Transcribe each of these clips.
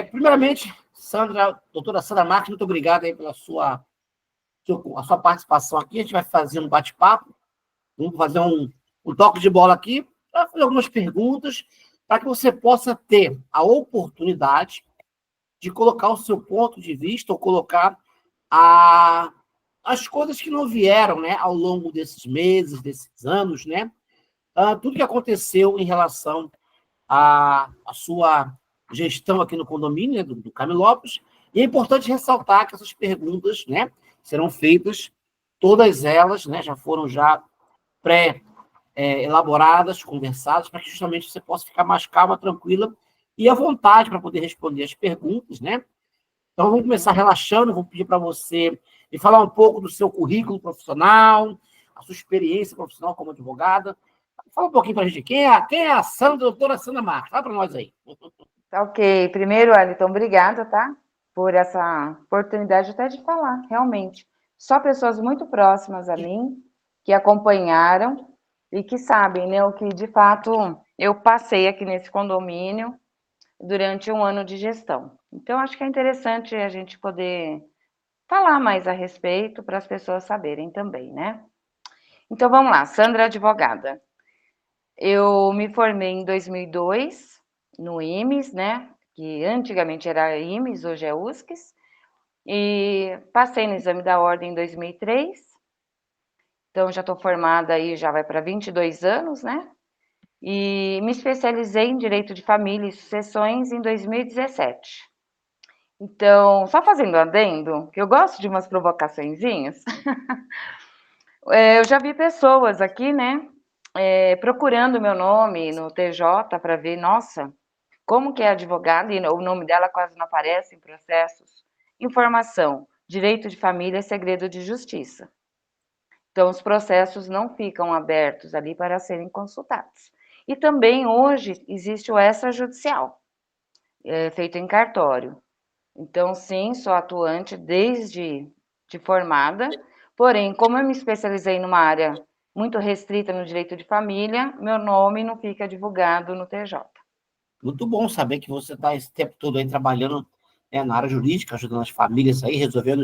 Primeiramente, doutora Sandra Marques, muito obrigado aí pela a sua participação aqui. A gente vai fazer um bate-papo, vamos fazer um toque de bola aqui, para fazer algumas perguntas, para que você possa ter a oportunidade de colocar o seu ponto de vista ou colocar as coisas que não vieram, né, ao longo desses meses, desses anos, né? Tudo que aconteceu em relação à sua gestão aqui no condomínio, né, do Camilópolis. E é importante ressaltar que essas perguntas, né, serão feitas, todas elas, né, já foram pré-elaboradas, conversadas, para que justamente você possa ficar mais calma, tranquila e à vontade para poder responder as perguntas, né? Então, vamos começar relaxando, vou pedir para você me falar um pouco do seu currículo profissional, a sua experiência profissional como advogada. Fala um pouquinho para a gente, quem é a doutora Sandra Marques? Fala para nós aí. Tá ok. Primeiro, Wellington, obrigada, tá? Por essa oportunidade até de falar, realmente. Só pessoas muito próximas a mim, que acompanharam e que sabem, né, o que de fato eu passei aqui nesse condomínio durante um ano de gestão. Então, acho que é interessante a gente poder falar mais a respeito para as pessoas saberem também, né? Então, vamos lá. Sandra, advogada. Eu me formei em 2002 no IMES, né? Que antigamente era IMES, hoje é USCS. E passei no exame da ordem em 2003. Então, já estou formada aí, já vai para 22 anos, né? E me especializei em Direito de Família e Sucessões em 2017. Então, só fazendo adendo, que eu gosto de umas provocaçõezinhas, eu já vi pessoas aqui, né, procurando meu nome no TJ para ver, nossa, como que é advogada, e o nome dela quase não aparece em processos. Informação, direito de família é segredo de justiça. Então, os processos não ficam abertos ali para serem consultados. E também, hoje, existe o extrajudicial, feito em cartório. Então, sim, sou atuante desde de formada, porém, como eu me especializei numa área muito restrita no direito de família, meu nome não fica divulgado no TJ. Muito bom saber que você está esse tempo todo aí trabalhando, né, na área jurídica, ajudando as famílias aí, resolvendo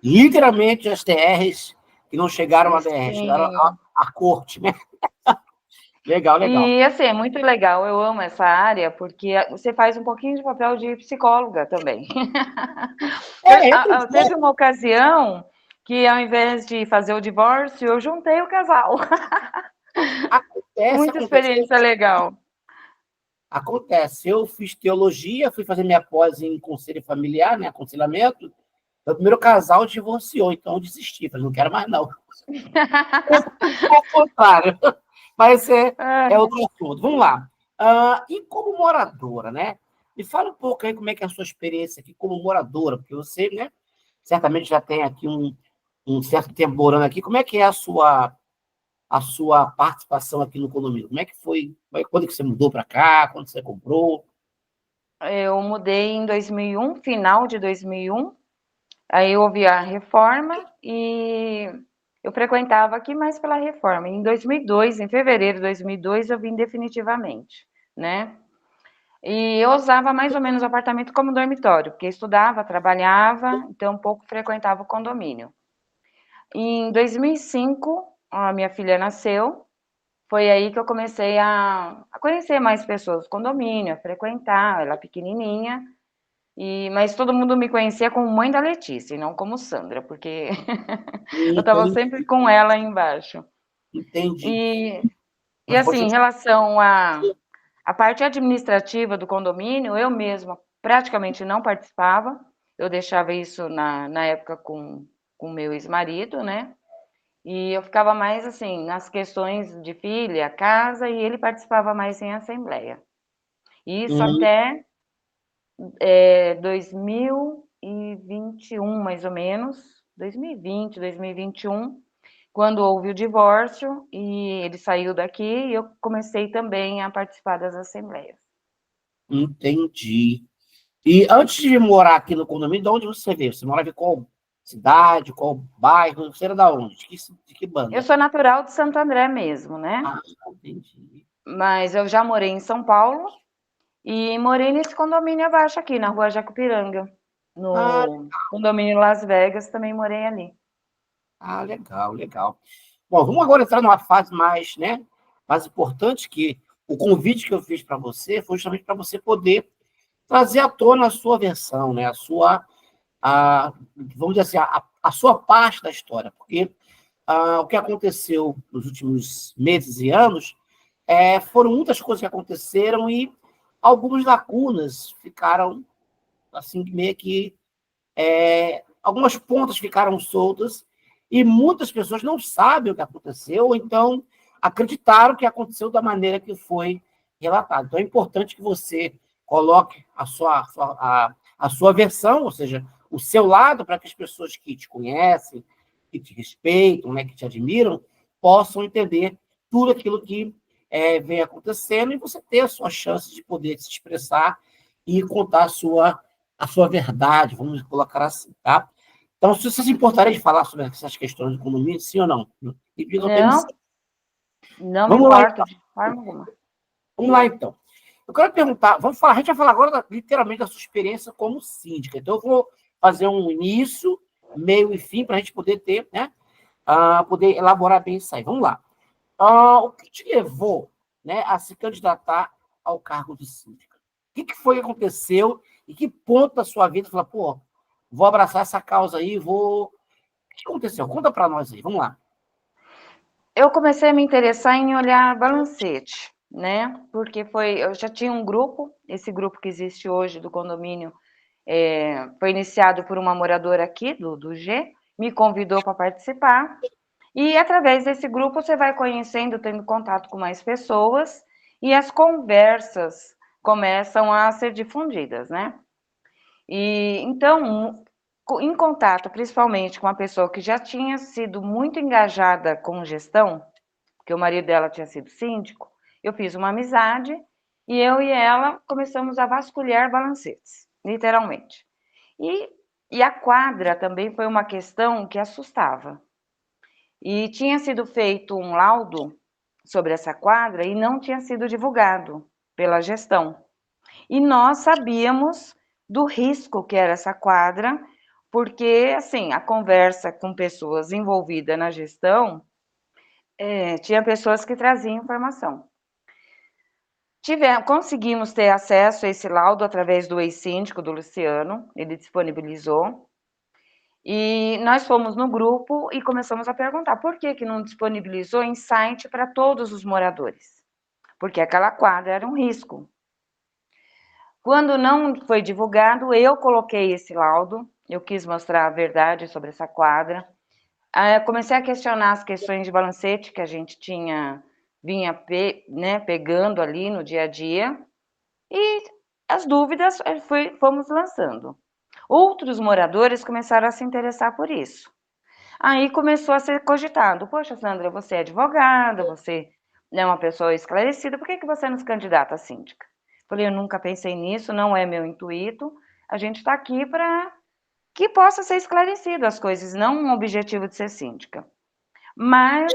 literalmente as TRs que não chegaram à DR, chegaram Sim. à corte, né? Legal, legal. E assim, é muito legal, eu amo essa área, porque você faz um pouquinho de papel de psicóloga também. Entra em Teve uma ocasião que, ao invés de fazer o divórcio, eu juntei o casal. acontece, Muita acontece. experiência legal. Acontece. Eu fiz teologia, fui fazer minha pós em conselho familiar, né, aconselhamento. Meu primeiro casal divorciou, então eu desisti, falei, não quero mais não. Ao contrário. Mas é outro assunto. Vamos lá. E como moradora, né? Me fala um pouco aí como é que é a sua experiência aqui como moradora, porque você, né, certamente já tem aqui um certo tempo morando aqui. Como é que é a sua participação aqui no condomínio? Como é que foi? Quando que você mudou para cá? Quando você comprou? Eu mudei em 2001, final de 2001. Aí houve a reforma e eu frequentava aqui mais pela reforma. Em 2002, em fevereiro de 2002, eu vim definitivamente, né? E eu usava mais ou menos o apartamento como dormitório, porque estudava, trabalhava, então um pouco frequentava o condomínio. Em 2005, a minha filha nasceu. Foi aí que eu comecei a conhecer mais pessoas do condomínio, a frequentar, ela pequenininha. Mas todo mundo me conhecia como mãe da Letícia, e não como Sandra, porque eu estava sempre Entendi, com ela aí embaixo. entendi. E Mas assim, pode. em relação à parte administrativa do condomínio, eu mesma praticamente não participava. Eu deixava isso na época com meu ex-marido, né? E eu ficava mais assim, nas questões de filha, casa, e ele participava mais em assembleia. Isso Hum, até 2021, mais ou menos, 2020, 2021, quando houve o divórcio e ele saiu daqui, eu comecei também a participar das assembleias. entendi. E antes de morar aqui no condomínio, de onde você veio? Você morava em qual cidade, qual bairro? Você era da onde? De que Eu banda? sou natural de Santo André mesmo, né? Ah, entendi. Mas eu já morei em São Paulo E morei nesse condomínio abaixo aqui, na rua Jacupiranga. Ah, No condomínio Las Vegas, também morei ali. legal, legal. Bom, vamos agora entrar numa fase mais, né, mais importante, que o convite que eu fiz para você foi justamente para você poder trazer à tona a sua versão, né, vamos dizer assim, a sua parte da história, porque o que aconteceu nos últimos meses e anos foram muitas coisas que aconteceram e algumas lacunas ficaram, assim, meio que algumas pontas ficaram soltas e muitas pessoas não sabem o que aconteceu, ou então acreditaram que aconteceu da maneira que foi relatado. Então é importante que você coloque a sua versão, ou seja, o seu lado, para que as pessoas que te conhecem, que te respeitam, né, que te admiram, possam entender tudo aquilo que vem acontecendo e você ter a sua chance de poder se expressar e contar a sua verdade, vamos colocar assim, tá? Então, se você se importaria de falar sobre essas questões do condomínio, sim ou não? E digam permissão. Não, não me Vamos lá, importo então. de forma alguma. Vamos lá, então. Eu quero perguntar, a gente vai falar agora, literalmente, da sua experiência como síndica. Então, eu vou fazer um início, meio e fim, para a gente poder ter, né? Poder elaborar bem isso aí. Vamos lá. O que te levou, né, a se candidatar ao cargo de síndica? O que foi que aconteceu e que ponto da sua vida você falou, pô, vou abraçar essa causa aí, vou. O que aconteceu? Conta para nós aí, vamos lá. Eu comecei a me interessar em olhar balancete, né? Porque eu já tinha um grupo, esse grupo que existe hoje do condomínio foi iniciado por uma moradora aqui do G, me convidou para participar. E através desse grupo você vai conhecendo, tendo contato com mais pessoas e as conversas começam a ser difundidas, né? E então, em contato principalmente com uma pessoa que já tinha sido muito engajada com gestão, porque o marido dela tinha sido síndico, eu fiz uma amizade e eu e ela começamos a vasculhar balancetes, literalmente. E a quadra também foi uma questão que assustava. E tinha sido feito um laudo sobre essa quadra e não tinha sido divulgado pela gestão. E nós sabíamos do risco que era essa quadra, porque, assim, a conversa com pessoas envolvidas na gestão, tinha pessoas que traziam informação. Conseguimos ter acesso a esse laudo através do ex-síndico, do Luciano, ele disponibilizou. E nós fomos no grupo e começamos a perguntar por que não disponibilizou em site para todos os moradores. Porque aquela quadra era um risco. Quando não foi divulgado, eu coloquei esse laudo, eu quis mostrar a verdade sobre essa quadra. Comecei a questionar as questões de balancete que a gente vinha pegando ali no dia a dia, e as dúvidas fomos lançando. Outros moradores começaram a se interessar por isso. Aí começou a ser cogitado: poxa, Sandra, você é advogada, você é uma pessoa esclarecida, por que você não se candidata a síndica? Falei, eu nunca pensei nisso, não é meu intuito, a gente está aqui para que possa ser esclarecido as coisas, não um objetivo de ser síndica. Mas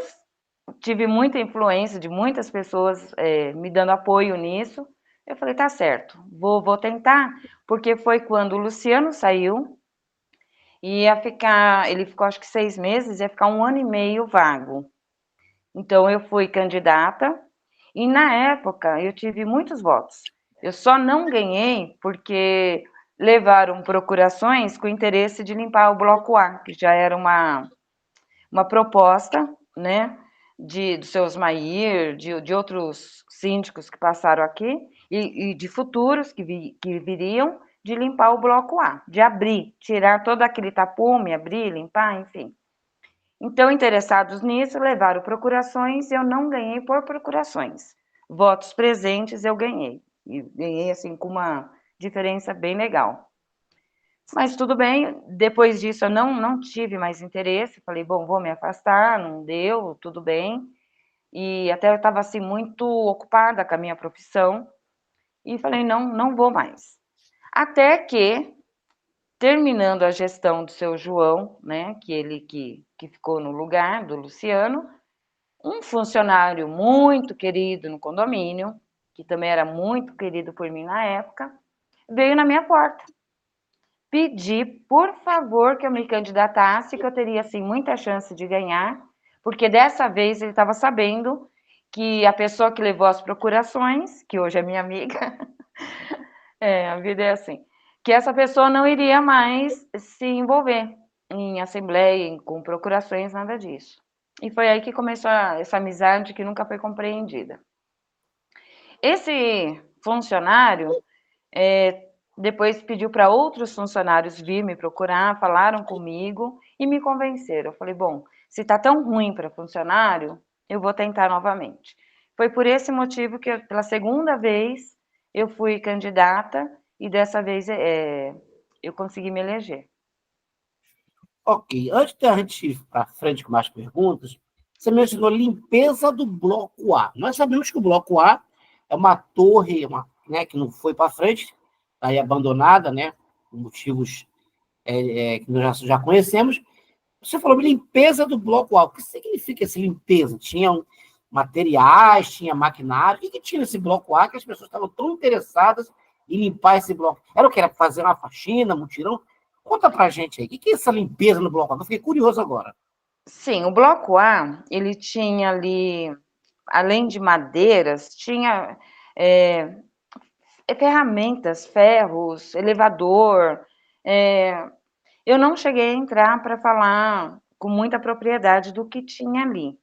tive muita influência de muitas pessoas me dando apoio nisso. Eu falei, tá certo, vou tentar, porque foi quando o Luciano saiu, ele ficou acho que 6 meses, ia ficar 1 ano e meio vago. Então eu fui candidata e na época eu tive muitos votos. Eu só não ganhei porque levaram procurações com o interesse de limpar o bloco A, que já era uma proposta, né, do seu Osmair, de outros síndicos que passaram aqui, e de futuros que viriam, de limpar o bloco A, de abrir, tirar todo aquele tapume, abrir, limpar, enfim. Então, interessados nisso, levaram procurações e eu não ganhei por procurações. Votos presentes eu ganhei. E ganhei, assim, com uma diferença bem legal. Mas tudo bem, depois disso eu não tive mais interesse, falei, bom, vou me afastar, não deu, tudo bem. E até eu estava assim muito ocupada com a minha profissão e falei, não vou mais. Até que, terminando a gestão do seu João, né, que ficou no lugar do Luciano, um funcionário muito querido no condomínio que também era muito querido por mim na época, veio na minha porta. Pedi, por favor, que eu me candidatasse, que eu teria, assim, muita chance de ganhar, porque dessa vez ele estava sabendo que a pessoa que levou as procurações, que hoje é minha amiga, a vida é assim, que essa pessoa não iria mais se envolver em assembleia, com procurações, nada disso. E foi aí que começou essa amizade que nunca foi compreendida. Esse funcionário depois pediu para outros funcionários vir me procurar, falaram comigo e me convenceram. Eu falei, bom, se está tão ruim para funcionário, eu vou tentar novamente. Foi por esse motivo que, pela segunda vez, eu fui candidata e dessa vez eu consegui me eleger. Ok, antes da gente ir para frente com mais perguntas, você mencionou limpeza do bloco A. Nós sabemos que o bloco A é uma torre, né, que não foi para frente, está aí abandonada, né, por motivos que nós já conhecemos. Você falou limpeza do bloco A. O que significa essa limpeza? Tinha materiais, tinha maquinário? O que tinha nesse bloco A que as pessoas estavam tão interessadas em limpar esse bloco? Era o que? Era fazer uma faxina, mutirão? Conta pra gente aí. O que é essa limpeza no bloco A? Eu fiquei curioso agora. Sim, o bloco A, ele tinha ali, além de madeiras, tinha ferramentas, ferros, elevador. Eu não cheguei a entrar para falar com muita propriedade do que tinha ali,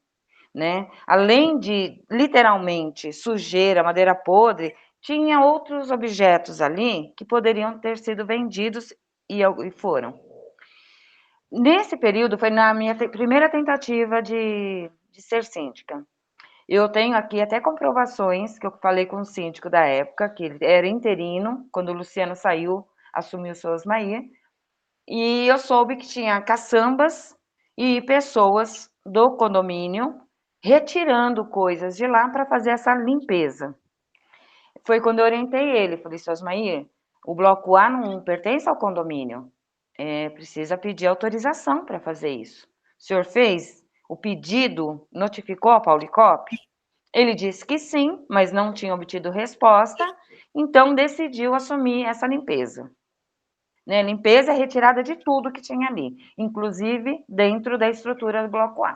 né? Além de, literalmente, sujeira, madeira podre, tinha outros objetos ali que poderiam ter sido vendidos e foram. Nesse período, foi na minha primeira tentativa de ser síndica. Eu tenho aqui até comprovações que eu falei com o síndico da época, que ele era interino, quando o Luciano saiu, assumiu o seu Osmair, e eu soube que tinha caçambas e pessoas do condomínio retirando coisas de lá para fazer essa limpeza. Foi quando eu orientei ele, falei, seu Osmair, o bloco A não pertence ao condomínio, precisa pedir autorização para fazer isso. O senhor fez o pedido, notificou a Paulicop? Ele disse que sim, mas não tinha obtido resposta, então decidiu assumir essa limpeza. Né? Limpeza é retirada de tudo que tinha ali, inclusive dentro da estrutura do bloco A.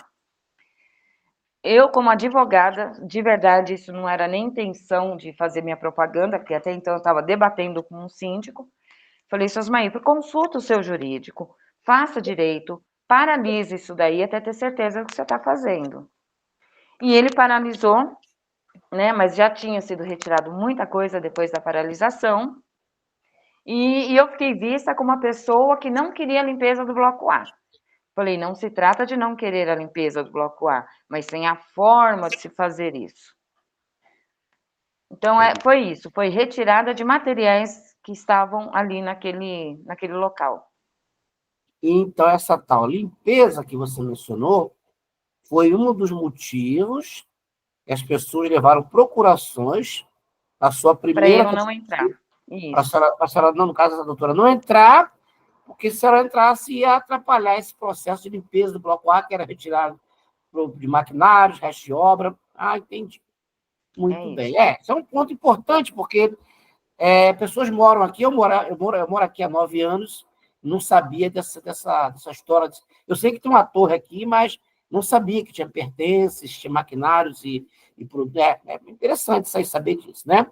Eu, como advogada, de verdade, isso não era nem intenção de fazer minha propaganda, porque até então eu estava debatendo com um síndico. Falei, seu Osmair, consulta o seu jurídico, faça direito, paralise isso daí até ter certeza do que você está fazendo. E ele paralisou, né, mas já tinha sido retirado muita coisa depois da paralisação, e eu fiquei vista como uma pessoa que não queria a limpeza do bloco A. Falei, não se trata de não querer a limpeza do bloco A, mas sim a forma de se fazer isso. Então, foi isso, foi retirada de materiais que estavam ali naquele local. Então, essa tal limpeza que você mencionou foi um dos motivos que as pessoas levaram procurações na sua primeira... Para eu não entrar. Para a senhora, no caso da doutora, não entrar, porque se ela entrasse, ia atrapalhar esse processo de limpeza do bloco A, que era retirado de maquinários, resto de obra. Ah, entendi. Muito bem. Isso é um ponto importante, porque pessoas moram aqui, eu moro aqui há 9 anos, não sabia dessa história. Eu sei que tem uma torre aqui, mas não sabia que tinha pertences, tinha maquinários e é interessante isso aí, saber disso, né?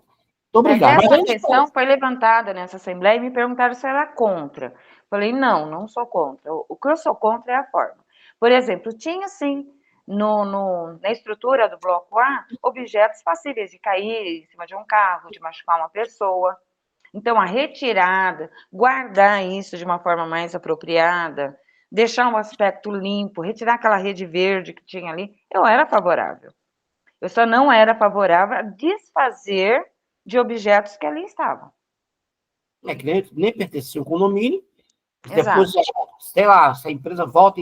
Muito obrigado. Essa questão foi levantada nessa Assembleia e me perguntaram se eu era contra. Falei, não sou contra. O que eu sou contra é a forma. Por exemplo, tinha, sim, na estrutura do bloco A, objetos passíveis de cair em cima de um carro, de machucar uma pessoa. Então, a retirada, guardar isso de uma forma mais apropriada, deixar um aspecto limpo, retirar aquela rede verde que tinha ali, eu era favorável. Eu só não era favorável a desfazer de objetos que ali estavam. Que nem pertencia ao condomínio. Exato. Depois, sei lá, se a empresa volta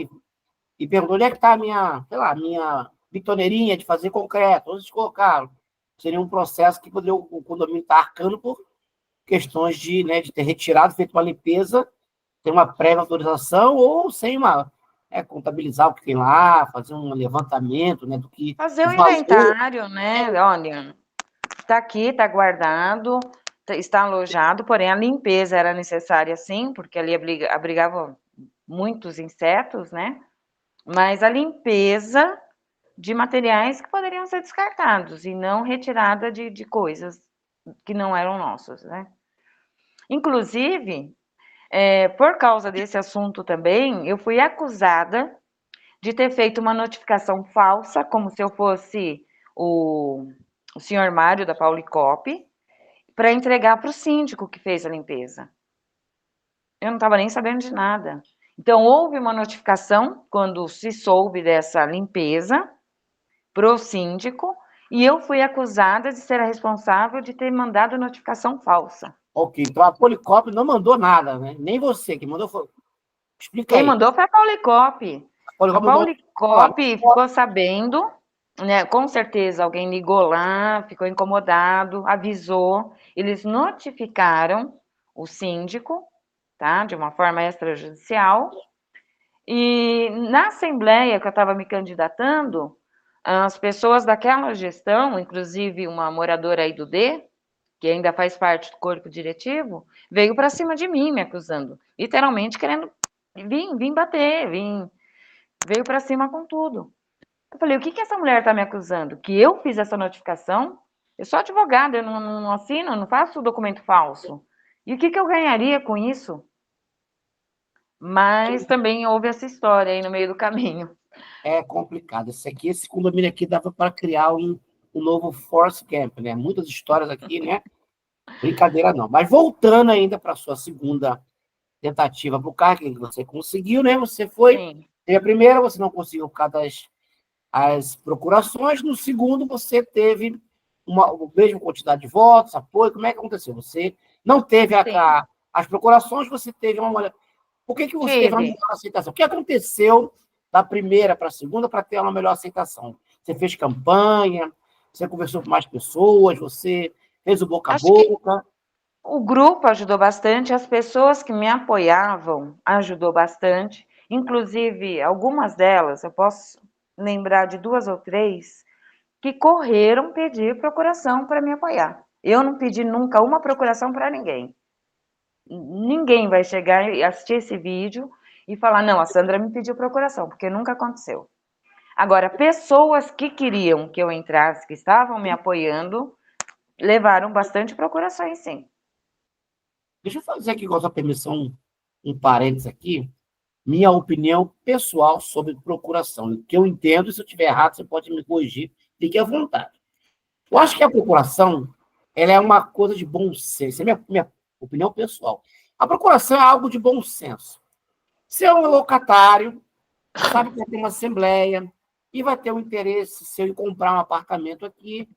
e pergunta onde é que está a minha bitoneirinha de fazer concreto, onde eles colocaram. Seria um processo que poderia o condomínio estar arcando por questões de ter retirado, feito uma limpeza, ter uma prévia autorização ou sem contabilizar o que tem lá, fazer um levantamento, do que... Fazer um inventário, né? Olha, está aqui, está guardado, está alojado, porém a limpeza era necessária sim, porque ali abrigava muitos insetos, né? Mas a limpeza de materiais que poderiam ser descartados e não retirada de coisas que não eram nossas, né? Inclusive, por causa desse assunto também, eu fui acusada de ter feito uma notificação falsa, como se eu fosse o senhor Mário da Paulicop, para entregar para o síndico que fez a limpeza. Eu não estava nem sabendo de nada. Então, houve uma notificação quando se soube dessa limpeza para o síndico, e eu fui acusada de ser a responsável de ter mandado notificação falsa. Ok, então a Policop não mandou nada, né? Nem você, que mandou foi... Explica Quem aí. mandou foi a Paulicop. A Paulicop ficou sabendo, né? Com certeza alguém ligou lá, ficou incomodado, avisou, eles notificaram o síndico, tá? De uma forma extrajudicial. E na assembleia que eu estava me candidatando, as pessoas daquela gestão, inclusive uma moradora aí do D, que ainda faz parte do corpo diretivo, veio para cima de mim, me acusando, literalmente querendo vir bater, veio para cima com tudo. Eu falei, o que essa mulher está me acusando? Que eu fiz essa notificação? Eu sou advogada, eu não assino, eu não faço documento falso. E o que eu ganharia com isso? Mas também houve essa história aí no meio do caminho. É complicado. Esse condomínio aqui dava para criar um novo Force Camp, né? Muitas histórias aqui, né? Brincadeira não. Mas voltando ainda para a sua segunda tentativa para o cargo, que você conseguiu, né? Você foi. Sim. A primeira, você não conseguiu por causa as procurações. No segundo, você teve a mesma quantidade de votos, apoio. Como é que aconteceu? Você não teve as procurações, você teve uma. Por que você teve uma melhor aceitação? O que aconteceu da primeira para a segunda para ter uma melhor aceitação? Você fez campanha, você conversou com mais pessoas, você fez o boca a boca? O grupo ajudou bastante, as pessoas que me apoiavam ajudou bastante, inclusive algumas delas, eu posso lembrar de 2 ou 3, que correram pedir procuração para me apoiar. Eu não pedi nunca uma procuração para ninguém. Ninguém vai chegar e assistir esse vídeo e falar, não, a Sandra me pediu procuração, porque nunca aconteceu. Agora, pessoas que queriam que eu entrasse, que estavam me apoiando, levaram bastante procurações, sim. Deixa eu fazer aqui, com a sua permissão, um parênteses aqui. Minha opinião pessoal sobre procuração. O que eu entendo, se eu estiver errado, você pode me corrigir, fique à vontade. Eu acho que a procuração ela é uma coisa de bom senso. Essa é minha opinião pessoal. A procuração é algo de bom senso. Você é um locatário, sabe que vai ter uma assembleia e vai ter um interesse seu em comprar um apartamento aqui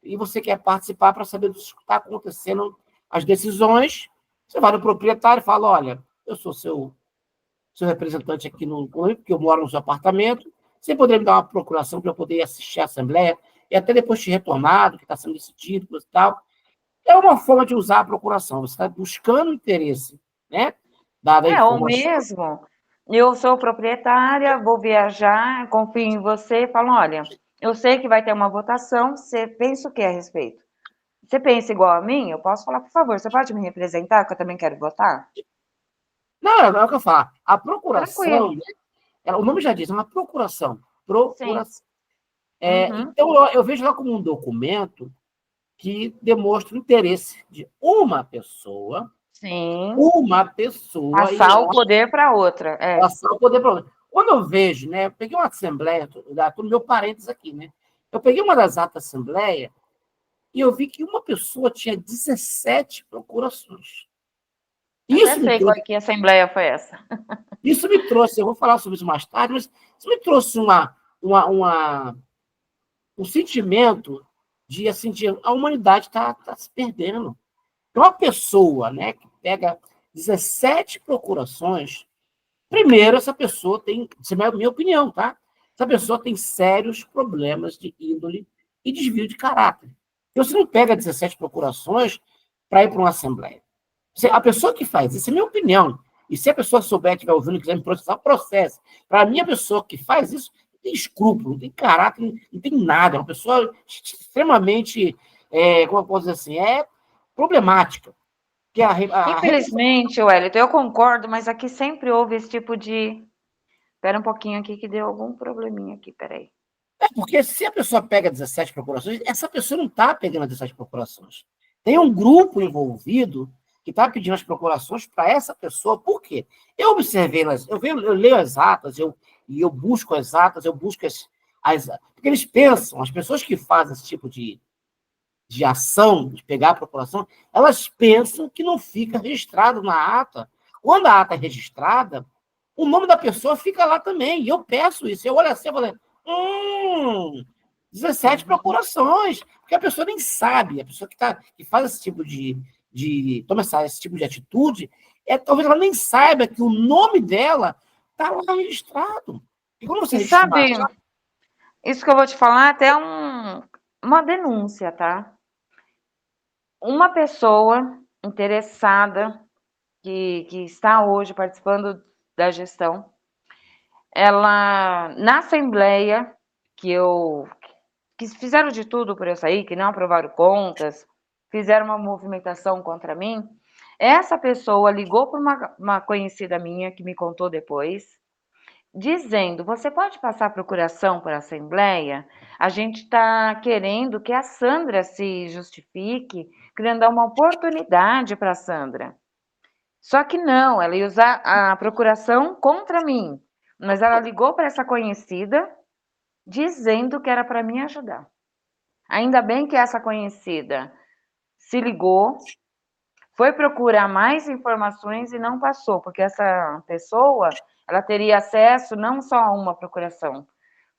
e você quer participar para saber do que está acontecendo, as decisões. Você vai no proprietário e fala, olha, eu sou seu representante aqui no condomínio, porque eu moro no seu apartamento, você poderia me dar uma procuração para eu poder assistir a assembleia e até depois te retornar do que está sendo decidido e tal. É uma forma de usar a procuração. Você está buscando o interesse, né? Dada a informação. Ou mesmo, eu sou proprietária, vou viajar, confio em você, falo, olha, eu sei que vai ter uma votação, você pensa o que a respeito? Você pensa igual a mim? Eu posso falar, por favor, você pode me representar, que eu também quero votar? Não, é o que eu falo. A procuração, né, o nome já diz, é uma procuração. Procuração. Então, eu vejo ela como um documento que demonstra o interesse de uma pessoa. Sim. Uma pessoa. Passar o poder para outra. Passar o poder para outra. Quando eu vejo, né? Eu peguei uma assembleia, estou no meu parênteses aqui, né? Eu peguei uma das atas da assembleia e eu vi que uma pessoa tinha 17 procurações. Isso eu sei qual que assembleia foi essa. Isso me trouxe, eu vou falar sobre isso mais tarde, mas isso me trouxe um sentimento de, assim, a humanidade está se perdendo. Então, uma pessoa, né, que pega 17 procurações, primeiro, essa pessoa tem, isso é a minha opinião, tá? Essa pessoa tem sérios problemas de índole e desvio de caráter. Então, você não pega 17 procurações para ir para uma assembleia. A pessoa que faz isso, é a minha opinião. E se a pessoa souber, estiver ouvindo e quiser me processar, processe. Para mim, a pessoa que faz isso não tem escrúpulo, não tem caráter, não tem nada. É uma pessoa extremamente como eu posso dizer assim, é problemática. Que Infelizmente, Wellington, eu concordo, mas aqui sempre houve esse tipo de... Espera um pouquinho aqui que deu algum probleminha aqui, peraí. Porque se a pessoa pega 17 procurações, essa pessoa não está pegando as 17 procurações. Tem um grupo envolvido que está pedindo as procurações para essa pessoa. Por quê? Eu observei, eu leio as atas, e eu busco as atas, eu busco porque eles pensam, as pessoas que fazem esse tipo de ação, de pegar a procuração, elas pensam que não fica registrado na ata. Quando a ata é registrada, o nome da pessoa fica lá também. E eu peço isso. Eu olho assim e falo, 17 procurações. Porque a pessoa nem sabe, a pessoa que faz esse tipo toma esse tipo de atitude, talvez ela nem saiba que o nome dela está lá registrado. E quando você sabe, isso que eu vou te falar até uma denúncia, tá? Uma pessoa interessada que está hoje participando da gestão, ela, na Assembleia, que fizeram de tudo por eu sair, que não aprovaram contas, fizeram uma movimentação contra mim, essa pessoa ligou para uma conhecida minha, que me contou depois, dizendo, você pode passar a procuração para a Assembleia? A gente está querendo que a Sandra se justifique, querendo dar uma oportunidade para a Sandra. Só que não, ela ia usar a procuração contra mim. Mas ela ligou para essa conhecida, dizendo que era para me ajudar. Ainda bem que essa conhecida se ligou, foi procurar mais informações e não passou, porque essa pessoa, ela teria acesso não só a uma procuração,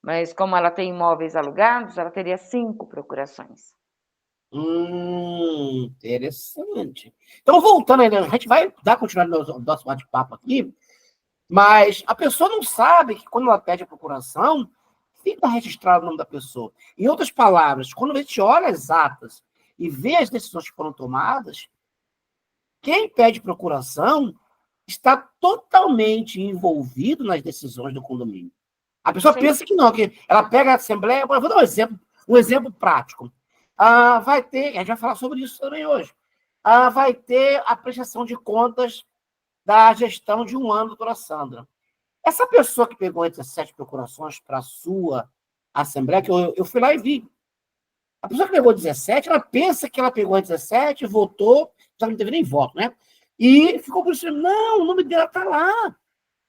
mas como ela tem imóveis alugados, ela teria 5 procurações. Interessante. Então, voltando ainda, a gente vai dar continuidade no nosso bate-papo aqui, mas a pessoa não sabe que quando ela pede a procuração, fica registrado o nome da pessoa. Em outras palavras, quando a gente olha as atas e vê as decisões que foram tomadas, quem pede procuração está totalmente envolvido nas decisões do condomínio. A pessoa pensa que não, que ela pega a Assembleia... Vou dar um exemplo prático. Vai ter, a gente vai falar sobre isso também hoje, vai ter a prestação de contas da gestão de um ano, doutora Sandra. Essa pessoa que pegou 17 procurações para a sua Assembleia, que eu fui lá e vi, a pessoa que pegou 17, ela pensa que ela pegou 17, votou, já não teve nem voto, né? E ficou por isso, não, o nome dela está lá.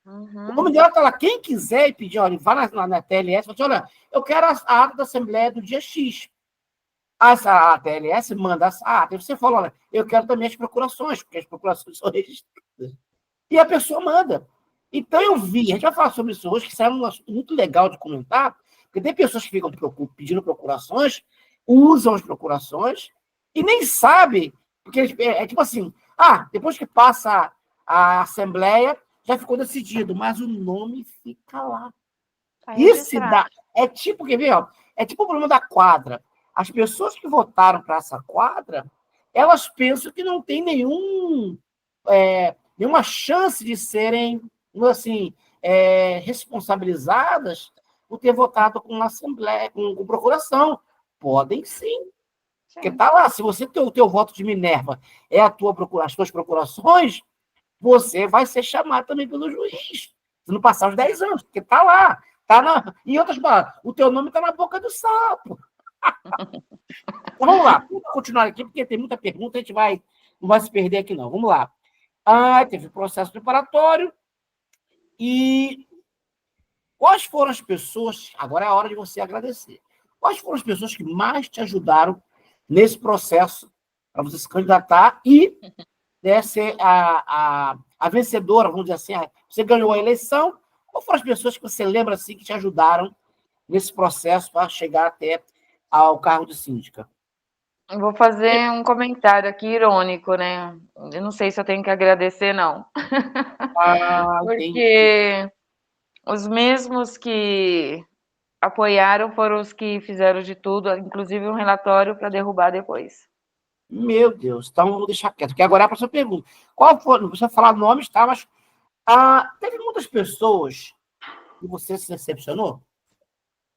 O nome dela está lá. Quem quiser pedir, olha, vai na TLS, fala assim, olha, eu quero a ata da Assembleia do dia X. A TLS manda a ata. Você fala, olha, eu quero também as procurações, porque as procurações são registradas. E a pessoa manda. Então, eu vi, a gente vai falar sobre isso hoje, que isso é um assunto muito legal de comentar, porque tem pessoas que ficam pedindo procurações, usam as procurações, e nem sabem, porque é tipo assim, depois que passa a Assembleia, já ficou decidido, mas o nome fica lá. Isso é tipo, quer ver, ó, é tipo o problema da quadra. As pessoas que votaram para essa quadra, elas pensam que não tem nenhuma chance de serem, assim, responsabilizadas por ter votado com uma Assembleia, com procuração. Podem sim. Porque está lá, se você tem o teu voto de Minerva as tuas procurações, você vai ser chamado também pelo juiz. Se não passar os 10 anos, porque está lá. Em outras palavras, o teu nome está na boca do sapo. Então, vamos lá. Vamos continuar aqui, porque tem muita pergunta, a gente não vai se perder aqui, não. Vamos lá. Teve o processo preparatório. E quais foram as pessoas... Agora é a hora de você agradecer. Quais foram as pessoas que mais te ajudaram nesse processo para você se candidatar e ser a vencedora, vamos dizer assim, você ganhou a eleição? Quais foram as pessoas que você lembra assim, que te ajudaram nesse processo para chegar até ao cargo de síndica? Eu vou fazer um comentário aqui irônico, né? Eu não sei se eu tenho que agradecer, não. Porque os mesmos que apoiaram foram os que fizeram de tudo, inclusive um relatório para derrubar depois. Meu Deus, então vou deixar quieto, porque agora é a próxima pergunta. Qual foi? Não precisa falar nomes, tá? Mas teve muitas pessoas que você se decepcionou?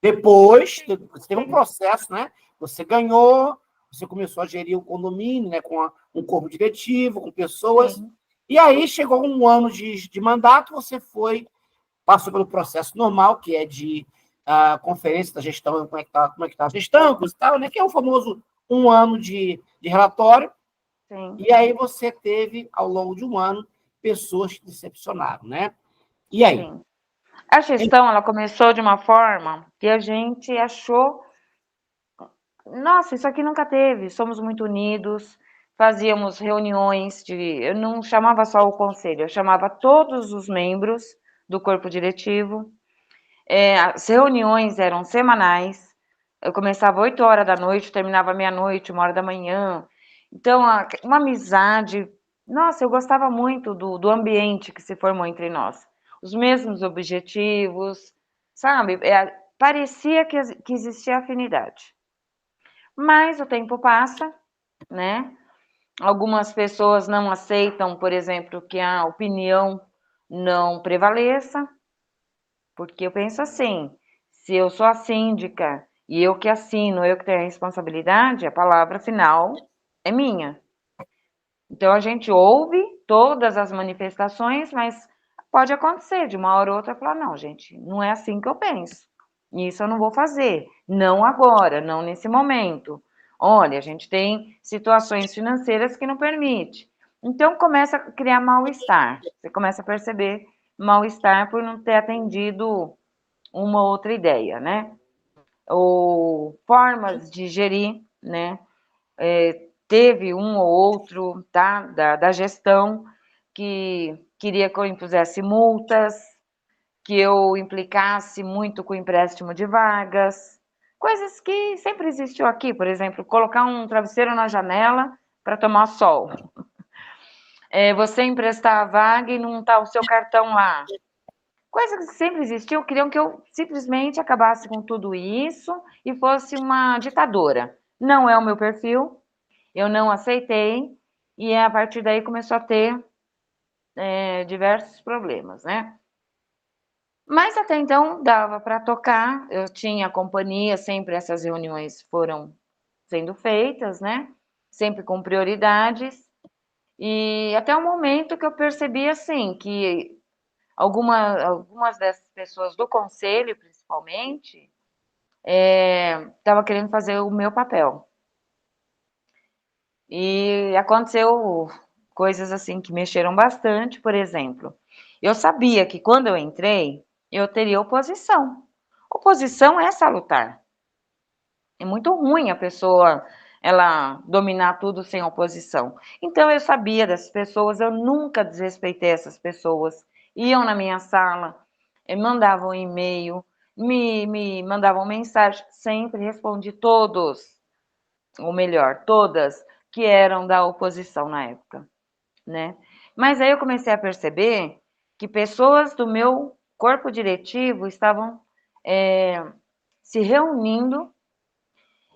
Depois, você teve um processo, né? Você ganhou, você começou a gerir o condomínio, né, com um corpo diretivo, com pessoas. Sim. E aí chegou um ano de mandato, você passou pelo processo normal, que é de conferência da gestão, como é que está a gestão, coisa e tal, né, que é o famoso um ano de relatório. Sim. E aí você teve, ao longo de um ano, pessoas que decepcionaram, né? E aí? Sim. A gestão, ela começou de uma forma que a gente achou, nossa, isso aqui nunca teve, somos muito unidos, fazíamos reuniões eu não chamava só o conselho, eu chamava todos os membros do corpo diretivo. As reuniões eram semanais, eu começava 8 horas da noite, terminava meia-noite, 1 hora da manhã. Então, uma amizade. Nossa, eu gostava muito do ambiente que se formou entre nós. Os mesmos objetivos, sabe? Parecia que existia afinidade. Mas o tempo passa, né? Algumas pessoas não aceitam, por exemplo, que a opinião não prevaleça, porque eu penso assim, se eu sou a síndica e eu que assino, eu que tenho a responsabilidade, a palavra final é minha. Então a gente ouve todas as manifestações, mas pode acontecer de uma hora ou outra falar, não, gente, não é assim que eu penso. Isso eu não vou fazer. Não agora, não nesse momento. Olha, a gente tem situações financeiras que não permite. Então começa a criar mal-estar. Você começa a perceber mal-estar por não ter atendido uma outra ideia, né? Ou formas de gerir, né? Teve um ou outro, tá? Da gestão que queria que eu impusesse multas, que eu implicasse muito com o empréstimo de vagas, coisas que sempre existiu aqui, por exemplo, colocar um travesseiro na janela para tomar sol. Você emprestar a vaga e não tá o seu cartão lá. Coisa que sempre existiu, queriam que eu simplesmente acabasse com tudo isso e fosse uma ditadora. Não é o meu perfil, eu não aceitei, e a partir daí começou a ter diversos problemas, né? Mas até então dava para tocar, eu tinha companhia, sempre essas reuniões foram sendo feitas, né? Sempre com prioridades, e até o momento que eu percebi assim que algumas dessas pessoas do conselho, principalmente, estava querendo fazer o meu papel. E aconteceu coisas assim que mexeram bastante, por exemplo. Eu sabia que quando eu entrei, eu teria oposição. Oposição é salutar. É muito ruim a pessoa ela dominar tudo sem oposição. Então eu sabia dessas pessoas, eu nunca desrespeitei essas pessoas. Iam na minha sala, mandavam e-mail, me mandavam mensagem, sempre respondi todos, ou melhor, todas que eram da oposição na época, né? Mas aí eu comecei a perceber que pessoas do meu corpo diretivo estavam se reunindo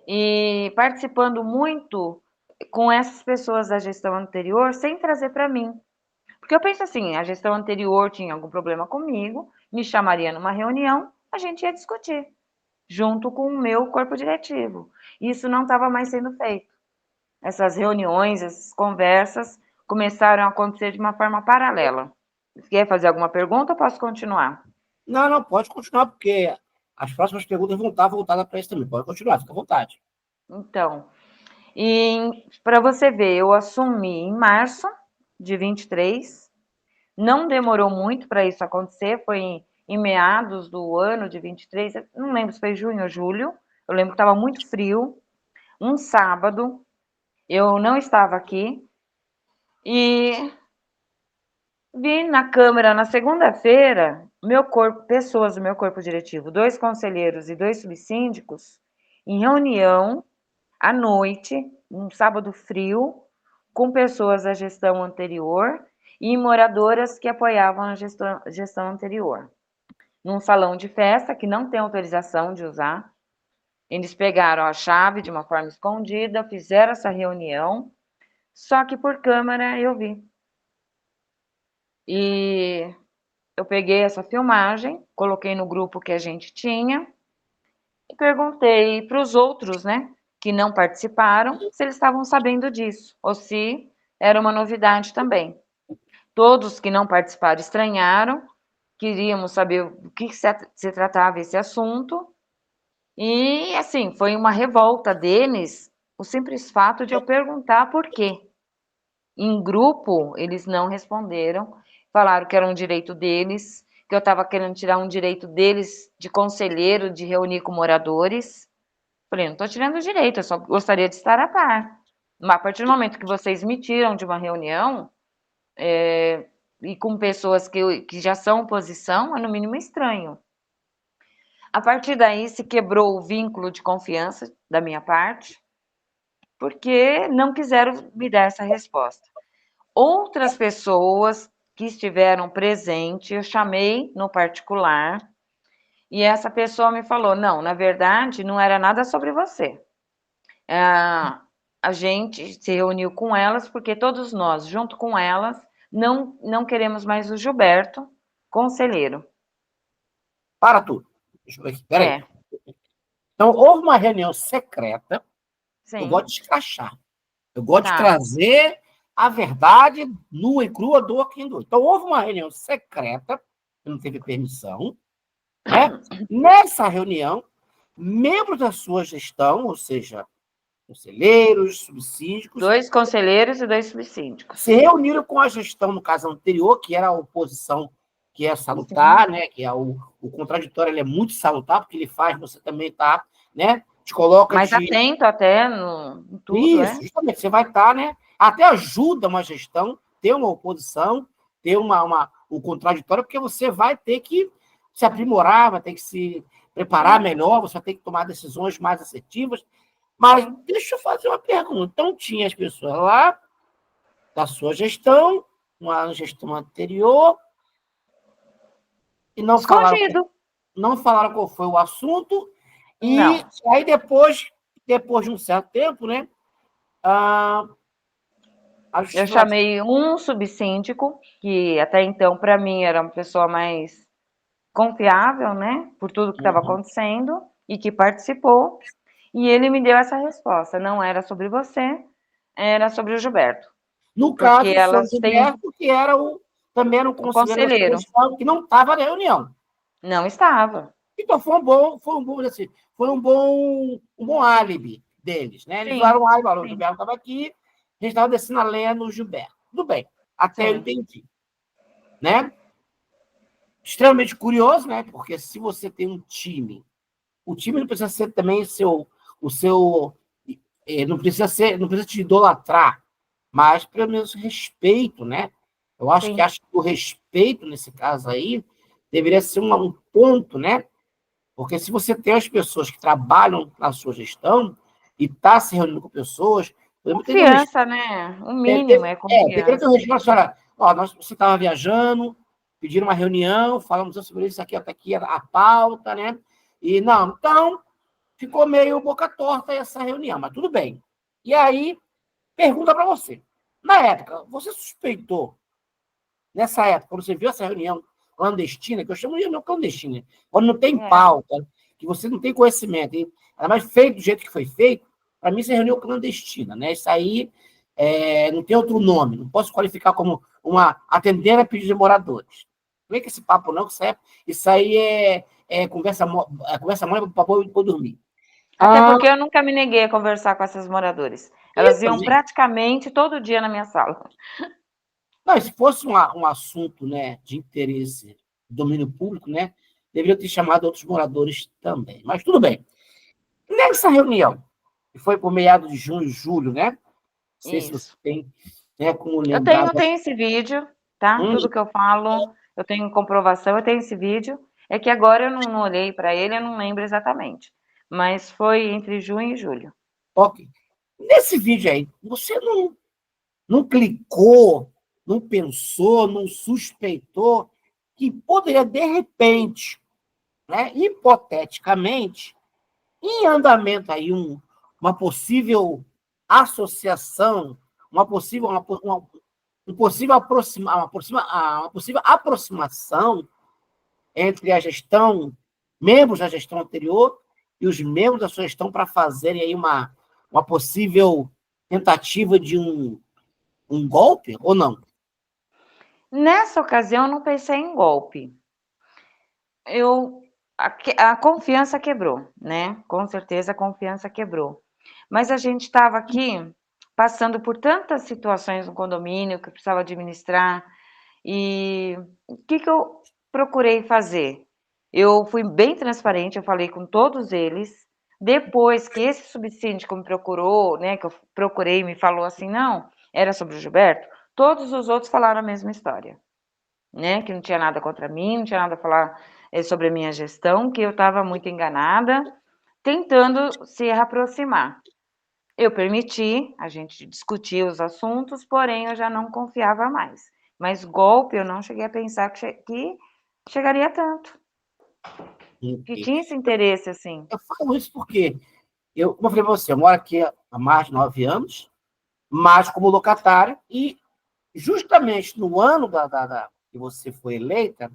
e participando muito com essas pessoas da gestão anterior sem trazer para mim. Porque eu penso assim, a gestão anterior tinha algum problema comigo, me chamaria numa reunião, a gente ia discutir, junto com o meu corpo diretivo. Isso não estava mais sendo feito. Essas reuniões, essas conversas começaram a acontecer de uma forma paralela. Você quer fazer alguma pergunta ou posso continuar? Não, não, pode continuar, porque as próximas perguntas vão estar voltadas para isso também. Pode continuar, fica à vontade. Então, e para você ver, eu assumi em março de 23. Não demorou muito para isso acontecer, foi em meados do ano de 23, não lembro se foi junho ou julho, eu lembro que estava muito frio, um sábado, eu não estava aqui, e vi na câmera na segunda-feira, pessoas do meu corpo diretivo, 2 conselheiros e 2 subsíndicos, em reunião, à noite, um sábado frio, com pessoas da gestão anterior e moradoras que apoiavam a gestão anterior. Num salão de festa que não tem autorização de usar. Eles pegaram a chave de uma forma escondida, fizeram essa reunião, só que por câmera eu vi. E eu peguei essa filmagem, coloquei no grupo que a gente tinha e perguntei para os outros, né? que não participaram, se eles estavam sabendo disso, ou se era uma novidade também. Todos que não participaram estranharam, queríamos saber o que se tratava esse assunto, e assim, foi uma revolta deles, o simples fato de eu perguntar por quê. Em grupo, eles não responderam, falaram que era um direito deles, que eu estava querendo tirar um direito deles de conselheiro, de reunir com moradores. Falei, não estou tirando o direito, eu só gostaria de estar a par. Mas a partir do momento que vocês me tiram de uma reunião, e com pessoas que já são oposição, é no mínimo estranho. A partir daí se quebrou o vínculo de confiança da minha parte, porque não quiseram me dar essa resposta. Outras pessoas que estiveram presentes, eu chamei no particular, e essa pessoa me falou, não, na verdade, não era nada sobre você. A gente se reuniu com elas, porque todos nós, junto com elas, não queremos mais o Gilberto, conselheiro. Para tudo. Deixa eu ver aqui. Peraí. É, Então, houve uma reunião secreta. Eu sim, gosto de escrachar. Eu gosto de tá. trazer a verdade nua e crua do quem doa. Então, houve uma reunião secreta, que não teve permissão, né? Nessa reunião, membros da sua gestão, ou seja, conselheiros, subsíndicos, 2 conselheiros e 2 subsíndicos. se reuniram com a gestão, no caso anterior, que era a oposição, que é salutar, né? Que é o contraditório, ele é muito salutar, porque ele faz, você também está, né? Te coloca Mais de... atento até em tudo, Isso, justamente, você vai estar, né? Até ajuda uma gestão, ter uma oposição, ter o contraditório, porque você vai ter que se aprimorar, vai ter que se preparar melhor, você vai ter que tomar decisões mais assertivas. Mas deixa eu fazer uma pergunta. Então, tinha as pessoas lá da sua gestão, uma gestão anterior, e escondido. não falaram qual foi o assunto, e Não. aí depois de um certo tempo, né? Eu chamei um subsíndico, que até então, para mim, era uma pessoa mais confiável, né? Por tudo que estava acontecendo, e que participou. E ele me deu essa resposta. Não era sobre você, era sobre o Gilberto. No Porque caso, o seu elas têm Gilberto, que era também era um o conselheiro da conselheiro. sugestão, que não estava na reunião. Não estava. Então, assim, foi um bom álibi deles, né? Eles Sim, usaram um álibi, o sim, Gilberto estava aqui, a gente estava descendo a lenha no Gilberto. Tudo bem, até eu sim. entendi, né? Extremamente curioso, né? Porque se você tem um time, o time não precisa ser também o seu, não precisa te idolatrar, mas pelo menos respeito, né? Eu acho Sim. que o respeito, nesse caso aí, deveria ser um ponto, né? Porque se você tem as pessoas que trabalham na sua gestão e está se reunindo com pessoas, podemos ter um respeito. Confiança, né? O mínimo é Deveria ter um confiança. respeito, a senhora, ó, você estava viajando, pediram uma reunião, falamos sobre isso aqui, está aqui a pauta, né? E não, então ficou meio boca torta essa reunião, mas tudo bem. E aí, pergunta para você. Na época, você suspeitou, nessa época, quando você viu essa reunião clandestina, que eu chamo de reunião clandestina, quando não tem pauta, que você não tem conhecimento, e ainda mais feito do jeito que foi feito, para mim isso é reunião clandestina, né? Isso aí não tem outro nome, não posso qualificar como atender a pedido de moradores. Não é que esse papo não, isso aí é conversa mole para depois dormir. Até porque eu nunca me neguei a conversar com essas moradoras. Elas iam praticamente todo dia na minha sala. Não, se fosse um assunto, né, de interesse do domínio público, né, deveria ter chamado outros moradores também. Mas tudo bem. Nessa reunião, que foi por meados de junho e julho, né? Não sei se você Isso. tem, né, como Eu lembrar. tenho esse vídeo, tá? Tudo que eu falo, eu tenho comprovação, eu tenho esse vídeo. É que agora eu não olhei para ele, eu não lembro exatamente. Mas foi entre junho e julho. Ok. Nesse vídeo aí, você não clicou, não pensou, não suspeitou que poderia, de repente, né, hipoteticamente, em andamento aí uma possível associação, um possível uma possível aproximação entre a gestão, membros da gestão anterior e os membros da sua gestão para fazerem aí uma possível tentativa de um golpe, ou não? Nessa ocasião, eu não pensei em golpe. A confiança quebrou, né? Com certeza a confiança quebrou. Mas a gente estava aqui passando por tantas situações no condomínio que eu precisava administrar, e o que eu procurei fazer? Eu fui bem transparente, eu falei com todos eles. Depois que esse subsíndico me procurou, né, que eu procurei e me falou assim, não, era sobre o Gilberto, todos os outros falaram a mesma história, né, que não tinha nada contra mim, não tinha nada a falar sobre a minha gestão, que eu estava muito enganada, tentando se aproximar. Eu permiti, a gente discutir os assuntos, porém eu já não confiava mais. Mas golpe, eu não cheguei a pensar que chegaria tanto. Que Entendi. tinha esse interesse, assim. Eu falo isso porque, como eu falei para você, eu moro aqui há mais de 9 anos, mas como locatário, e justamente no ano que você foi eleita,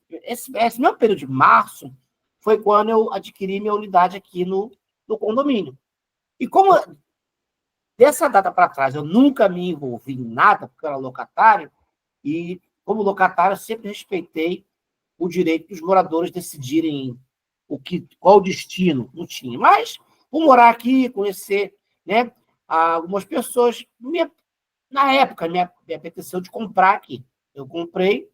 esse meu período de março foi quando eu adquiri minha unidade aqui no condomínio. E como dessa data para trás eu nunca me envolvi em nada, porque eu era locatário, e como locatário eu sempre respeitei o direito dos moradores decidirem qual o destino, não tinha. Mas, por morar aqui, conhecer, né, algumas pessoas, na época, me apeteceu de comprar aqui. Eu comprei,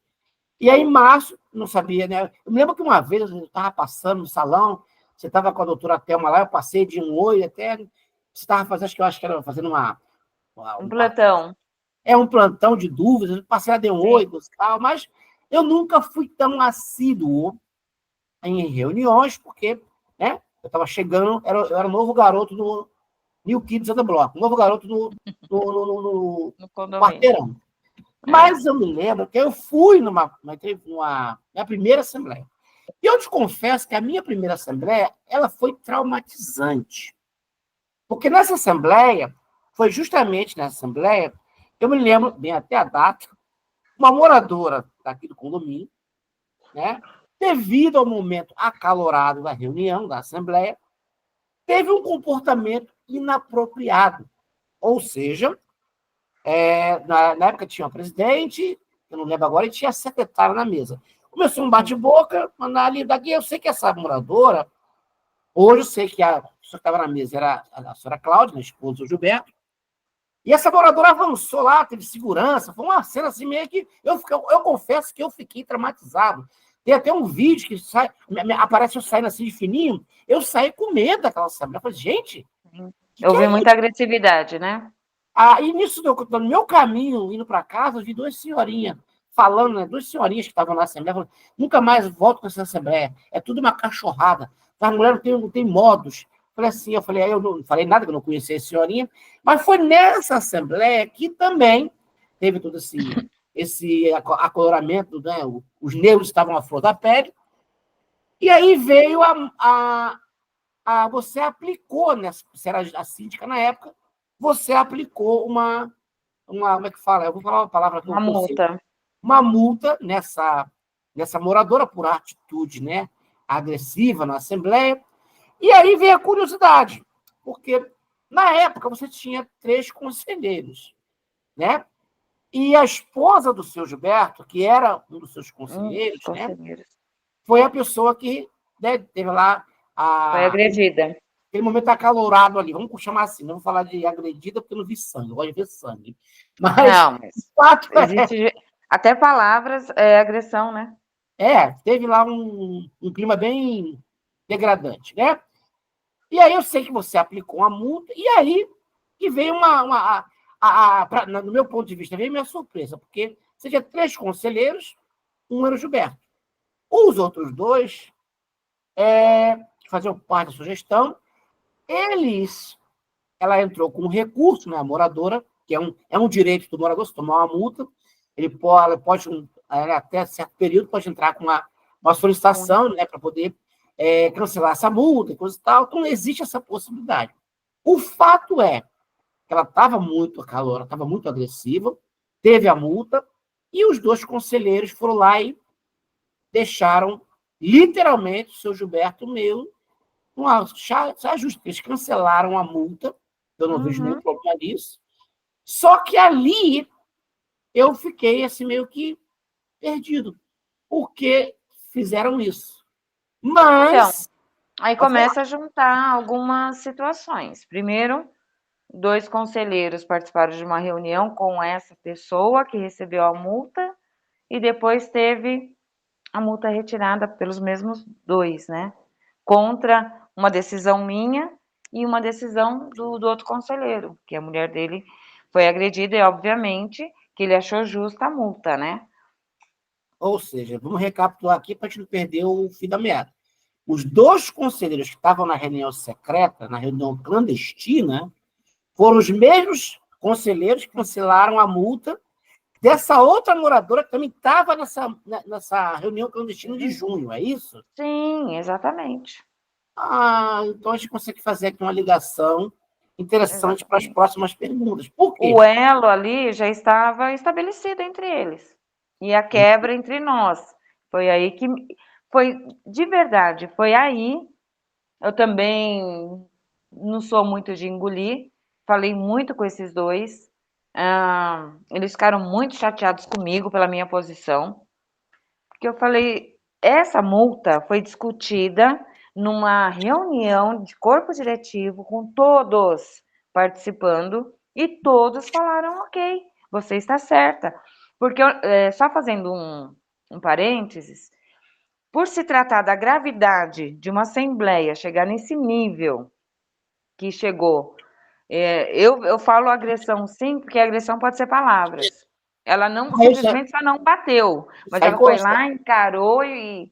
e aí, em março, não sabia, né? Eu me lembro que uma vez eu estava passando no salão, você estava com a doutora Thelma lá, eu passei de um oi até. Você estava fazendo, acho que eu acho que era fazendo Um plantão. um plantão de dúvidas, eu passei a dar um Sim. oi, tal, mas eu nunca fui tão assíduo em reuniões, porque, né, eu estava chegando, eu era o novo garoto no New Kids on the Block, o novo garoto No no condomínio. quarteirão. É. Mas eu me lembro que eu fui numa minha primeira assembleia. E eu te confesso que a minha primeira assembleia ela foi traumatizante. Porque nessa assembleia, foi justamente nessa assembleia, eu me lembro bem até a data, uma moradora daqui do condomínio, né, devido ao momento acalorado da reunião, da assembleia, teve um comportamento inapropriado. Ou seja, na época tinha o presidente, eu não lembro agora, e tinha a secretária na mesa. Começou um bate-boca, ali, daqui eu sei que essa moradora, hoje eu sei que a pessoa que estava na mesa era a senhora Cláudia, a esposa do Gilberto, e essa moradora avançou lá, teve segurança, foi uma cena assim meio que, eu confesso que eu fiquei traumatizado. Tem até um vídeo que aparece eu saindo assim de fininho, eu saí com medo daquela cena. Eu falei, gente, que Eu é vi isso? muita agressividade, né? E nisso, no meu caminho, indo para casa, eu vi duas senhorinhas falando, né? Duas senhorinhas que estavam na Assembleia, falando, nunca mais volto com essa Assembleia, é tudo uma cachorrada, a mulher não tem modos. Eu falei, aí eu não falei nada, que eu não conhecia a senhorinha, mas foi nessa Assembleia que também teve todo esse acoloramento, né? Os negros estavam à flor da pele, e aí veio você aplicou, né? Você era a síndica na época, você aplicou como é que fala? Eu vou falar uma palavra que eu Uma consigo. multa. Uma multa nessa moradora por atitude, né, agressiva na Assembleia. E aí vem a curiosidade, porque na época você tinha 3 conselheiros, né? E a esposa do seu Gilberto, que era um dos seus conselheiros, né, Conselheiros. foi a pessoa que, né, teve lá Foi agredida. aquele momento acalorado ali, vamos chamar assim, não vou falar de agredida porque eu não vi sangue, eu gosto de ver sangue. Mas Não, o mas fato existe até palavras, agressão, né? teve lá um clima bem degradante, né? E aí eu sei que você aplicou uma multa, e aí que veio no meu ponto de vista, veio minha surpresa, porque você tinha 3 conselheiros, um era o Gilberto. Os outros 2, que faziam parte da sugestão, ela entrou com um recurso, né, a moradora, que é um direito do morador, se tomar uma multa, ele pode até certo período, pode entrar com uma solicitação, né, para poder cancelar essa multa e coisa e tal. Então, existe essa possibilidade. O fato é que ela estava muito acalorada, estava muito agressiva, teve a multa, e os 2 conselheiros foram lá e deixaram, literalmente, o seu Gilberto meio saia justa. Eles cancelaram a multa, eu não vejo nenhum Uhum. problema nisso. Só que ali eu fiquei assim meio que perdido. Por que fizeram isso? Então, Mas, aí pode falar. começa a juntar algumas situações. Primeiro, 2 conselheiros participaram de uma reunião com essa pessoa que recebeu a multa e depois teve a multa retirada pelos mesmos 2, né? Contra uma decisão minha e uma decisão do outro conselheiro, que a mulher dele foi agredida e, obviamente, que ele achou justa a multa, né? Ou seja, vamos recapitular aqui para a gente não perder o fio da meada. Os 2 conselheiros que estavam na reunião secreta, na reunião clandestina, foram os mesmos conselheiros que cancelaram a multa dessa outra moradora que também estava nessa reunião clandestina de junho, é isso? Sim, exatamente. Então a gente consegue fazer aqui uma ligação interessante para as Exatamente. próximas perguntas. Por O quê? elo ali já estava estabelecido entre eles. E a quebra entre nós. Foi aí que foi de verdade, foi aí. Eu também não sou muito de engolir. Falei muito com esses 2. Eles ficaram muito chateados comigo pela minha posição. Porque eu falei, essa multa foi discutida numa reunião de corpo diretivo com todos participando e todos falaram, ok, você está certa. Porque, só fazendo um parênteses, por se tratar da gravidade de uma assembleia chegar nesse nível que chegou, eu falo agressão sim, porque agressão pode ser palavras. Ela não simplesmente só não bateu, mas Sai ela foi consta. lá, encarou e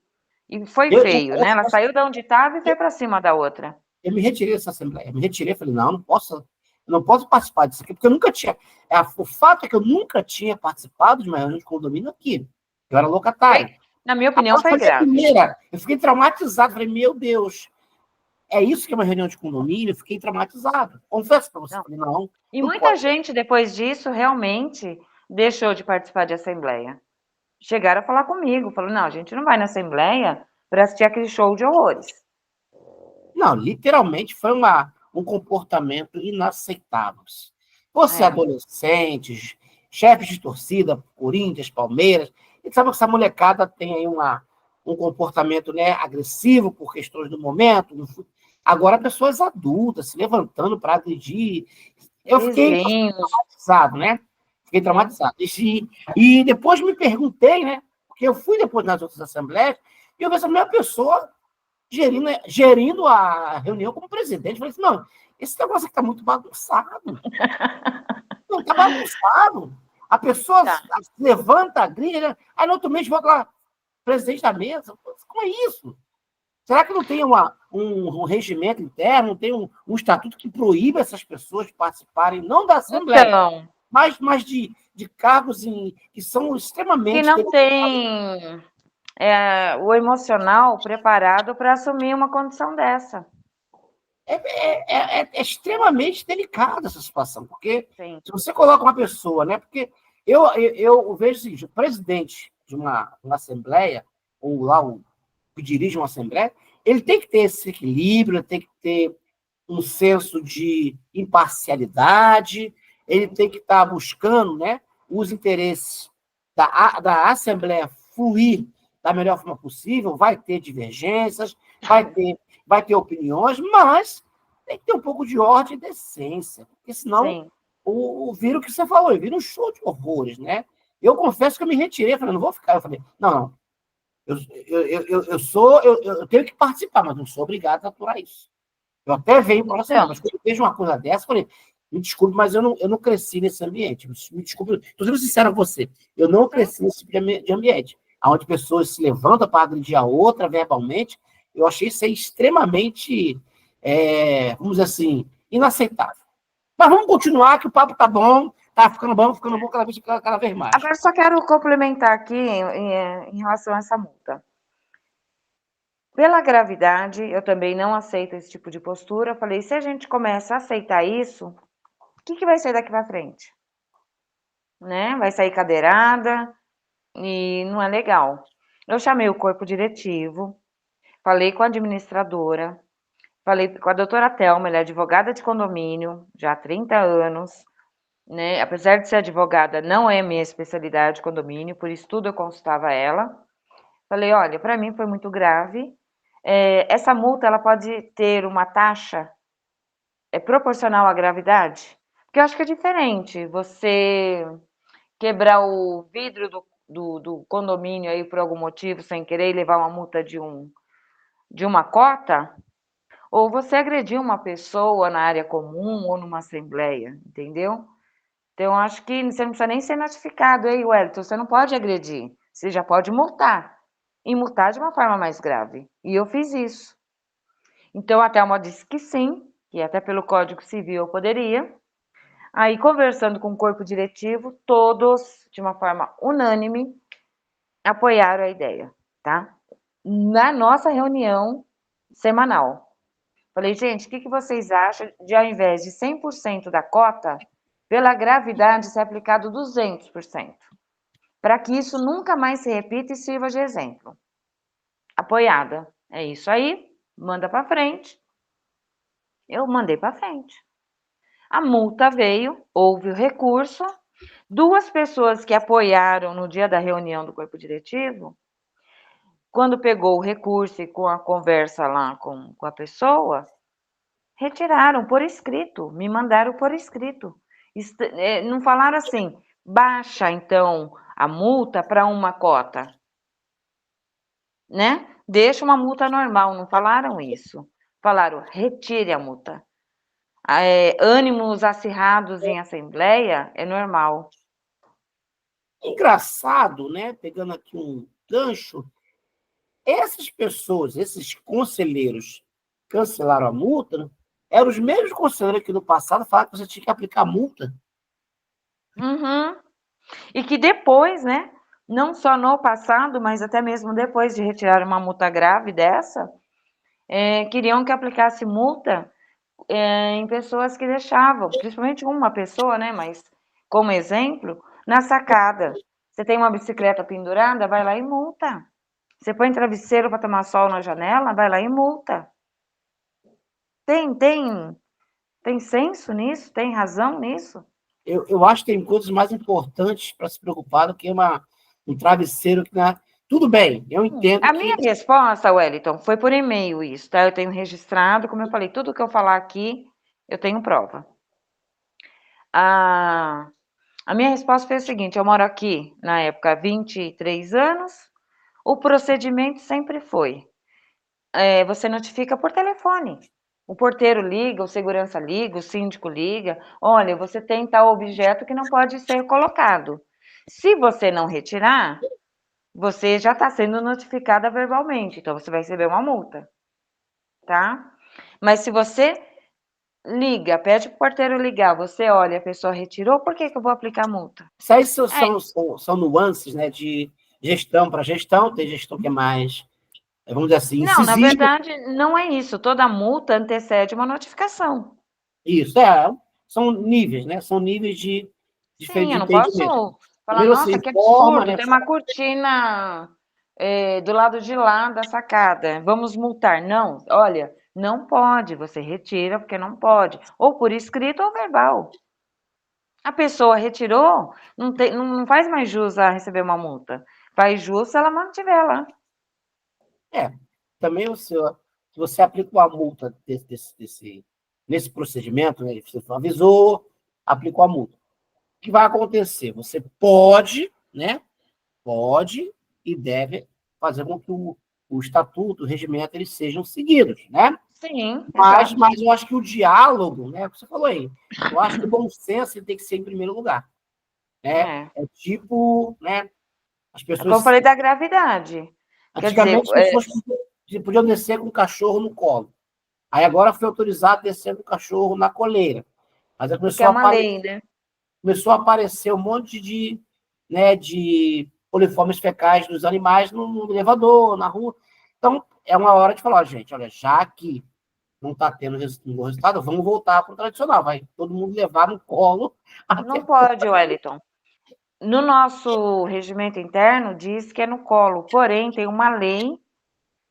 foi Eu feio, né? Ela saiu de onde estava e foi para cima da outra. eu me retirei dessa assembleia. Eu me retirei, falei, não posso participar disso aqui, porque eu nunca tinha. O fato é que eu nunca tinha participado de uma reunião de condomínio aqui. Eu era locatário. Na minha opinião, Agora foi foi a grave. primeira. Eu fiquei traumatizado. Falei, meu Deus, é isso que é uma reunião de condomínio? Eu fiquei traumatizado. Confesso para você. Não. Falei, não, E não muita pode. gente, depois disso, realmente deixou de participar de assembleia. Chegaram a falar comigo, falaram, não, a gente não vai na assembleia para assistir aquele show de horrores. Não, literalmente foi um comportamento inaceitável. Você, É, adolescentes, chefes de torcida, Corinthians, Palmeiras, e sabe que essa molecada tem aí um comportamento, né, agressivo por questões do momento. Agora, pessoas adultas se levantando para agredir. Eu fiquei vizinhos. traumatizado, né? Fiquei Uhum. traumatizado. E depois me perguntei, né? Porque eu fui depois nas outras assembleias, e eu vi essa mesma pessoa gerindo a reunião como presidente. Falei assim, não, esse negócio aqui está muito bagunçado. Não, está bagunçado. A pessoa Tá. levanta, grita, aí no outro mês volta lá, presidente da mesa. Como é isso? Será que não tem um regimento interno, não tem um estatuto que proíbe essas pessoas de participarem, não da Assembleia, Então, mas de cargos que são que extremamente não delicados? tem o emocional preparado para assumir uma condição dessa. É extremamente delicada essa situação, porque Sim. se você coloca uma pessoa, né? Porque eu vejo o seguinte, o presidente de uma assembleia, ou lá o que dirige uma assembleia, ele tem que ter esse equilíbrio, tem que ter um senso de imparcialidade, ele tem que estar buscando, né, os interesses da Assembleia fluir da melhor forma possível, vai ter divergências, vai ter opiniões, mas tem que ter um pouco de ordem e decência, porque senão Sim. vira o que você falou, vira um show de horrores, né? Eu confesso que eu me retirei, falei, não vou ficar. Eu falei, não, eu tenho que participar, mas não sou obrigado a aturar isso. Eu até venho para a Assembleia, mas Então, quando eu vejo uma coisa dessa, eu falei, me desculpe, mas eu não cresci nesse ambiente. Me desculpe, estou sendo sincero a você. Eu não sim. cresci nesse tipo de ambiente, onde pessoas se levantam para agredir a outra verbalmente. Eu achei isso aí extremamente, vamos dizer assim, inaceitável. Mas vamos continuar, que o papo tá ficando bom cada vez mais. Agora, só quero complementar aqui em relação a essa multa. Pela gravidade, eu também não aceito esse tipo de postura. Eu falei, se a gente começa a aceitar isso, o que vai sair daqui para frente? Né? Vai sair cadeirada e não é legal. Eu chamei o corpo diretivo, falei com a administradora, falei com a doutora Thelma, ela é advogada de condomínio, já há 30 anos, né? Apesar de ser advogada, não é minha especialidade condomínio, por isso tudo eu consultava ela. Falei, olha, para mim foi muito grave. Essa multa, ela pode ter uma taxa proporcional à gravidade? Porque eu acho que é diferente você quebrar o vidro do condomínio aí por algum motivo, sem querer, e levar uma multa de uma cota, ou você agredir uma pessoa na área comum ou numa assembleia, entendeu? Então, acho que você não precisa nem ser notificado, aí, Wellington, você não pode agredir, você já pode multar, e multar de uma forma mais grave. E eu fiz isso. Então, a Thelma disse que sim, que até pelo Código Civil eu poderia. Aí, conversando com o corpo diretivo, todos, de uma forma unânime, apoiaram a ideia, tá? Na nossa reunião semanal. Falei, gente, o que vocês acham de, ao invés de 100% da cota, pela gravidade, ser aplicado 200%? Para que isso nunca mais se repita e sirva de exemplo. Apoiada. É isso aí, manda para frente. Eu mandei para frente. A multa veio, houve o recurso. 2 pessoas que apoiaram no dia da reunião do corpo diretivo, quando pegou o recurso e com a conversa lá com a pessoa, retiraram por escrito, me mandaram por escrito. Não falaram assim, baixa então a multa para uma cota, né? Deixa uma multa normal, não falaram isso. Falaram, retire a multa. Ânimos acirrados em assembleia é normal. Engraçado, né? Pegando aqui um gancho, essas pessoas, esses conselheiros cancelaram a multa, né? Eram os mesmos conselheiros que no passado falaram que você tinha que aplicar multa. Uhum. E que depois, né? Não só no passado, mas até mesmo depois de retirar uma multa grave dessa, queriam que aplicasse multa em pessoas que deixavam, principalmente uma pessoa, né? Mas como exemplo, na sacada. Você tem uma bicicleta pendurada, vai lá e multa. Você põe travesseiro para tomar sol na janela, vai lá e multa. Tem senso nisso? Tem razão nisso? Eu acho que tem coisas mais importantes para se preocupar do que um travesseiro que não. Tudo bem, eu entendo A que. minha resposta, Wellington, foi por e-mail isso, tá? Eu tenho registrado, como eu falei, tudo que eu falar aqui, eu tenho prova. A minha resposta foi a seguinte: eu moro aqui, na época, há 23 anos, o procedimento sempre foi: você notifica por telefone. O porteiro liga, o segurança liga, o síndico liga. Olha, você tem tal objeto que não pode ser colocado. Se você não retirar, você já está sendo notificada verbalmente, então você vai receber uma multa, tá? Mas se você liga, pede para o porteiro ligar, você olha, a pessoa retirou, por que eu vou aplicar multa? Isso aí são nuances, né, de gestão para gestão, tem gestão que é mais, vamos dizer assim, Não, na incisiva. verdade, não é isso. Toda multa antecede uma notificação. Isso, são níveis, né? São níveis Sim, de eu não entendimento. posso falar, Primeiro você nossa, que informa, absurdo, né? tem uma cortina do lado de lá da sacada, vamos multar. Não, olha, não pode, você retira porque não pode. Ou por escrito ou verbal. A pessoa retirou, não faz mais jus a receber uma multa. Faz jus se ela mantiver lá. É, também se você aplica uma multa nesse procedimento, né? Você avisou, aplicou a multa. O que vai acontecer? Você pode, né? Pode e deve fazer com que o estatuto, o regimento, eles sejam seguidos, né? Sim, exato. Mas eu acho que o diálogo, né? O que você falou aí, eu acho que o bom senso ele tem que ser em primeiro lugar. Né? É. É tipo, né? As É como eu pessoas. falei da gravidade. Quer dizer, Antigamente, as pessoas podiam descer com o cachorro no colo. Aí agora foi autorizado descer com o cachorro na coleira. Mas aí porque é uma lei, né? começou a aparecer um monte né, de coliformes fecais dos animais no elevador, na rua. Então, é uma hora de falar, gente, olha, já que não está tendo um resultado, vamos voltar para o tradicional. Vai todo mundo levar no colo Não até. pode, Wellington. No nosso regimento interno diz que é no colo, porém tem uma lei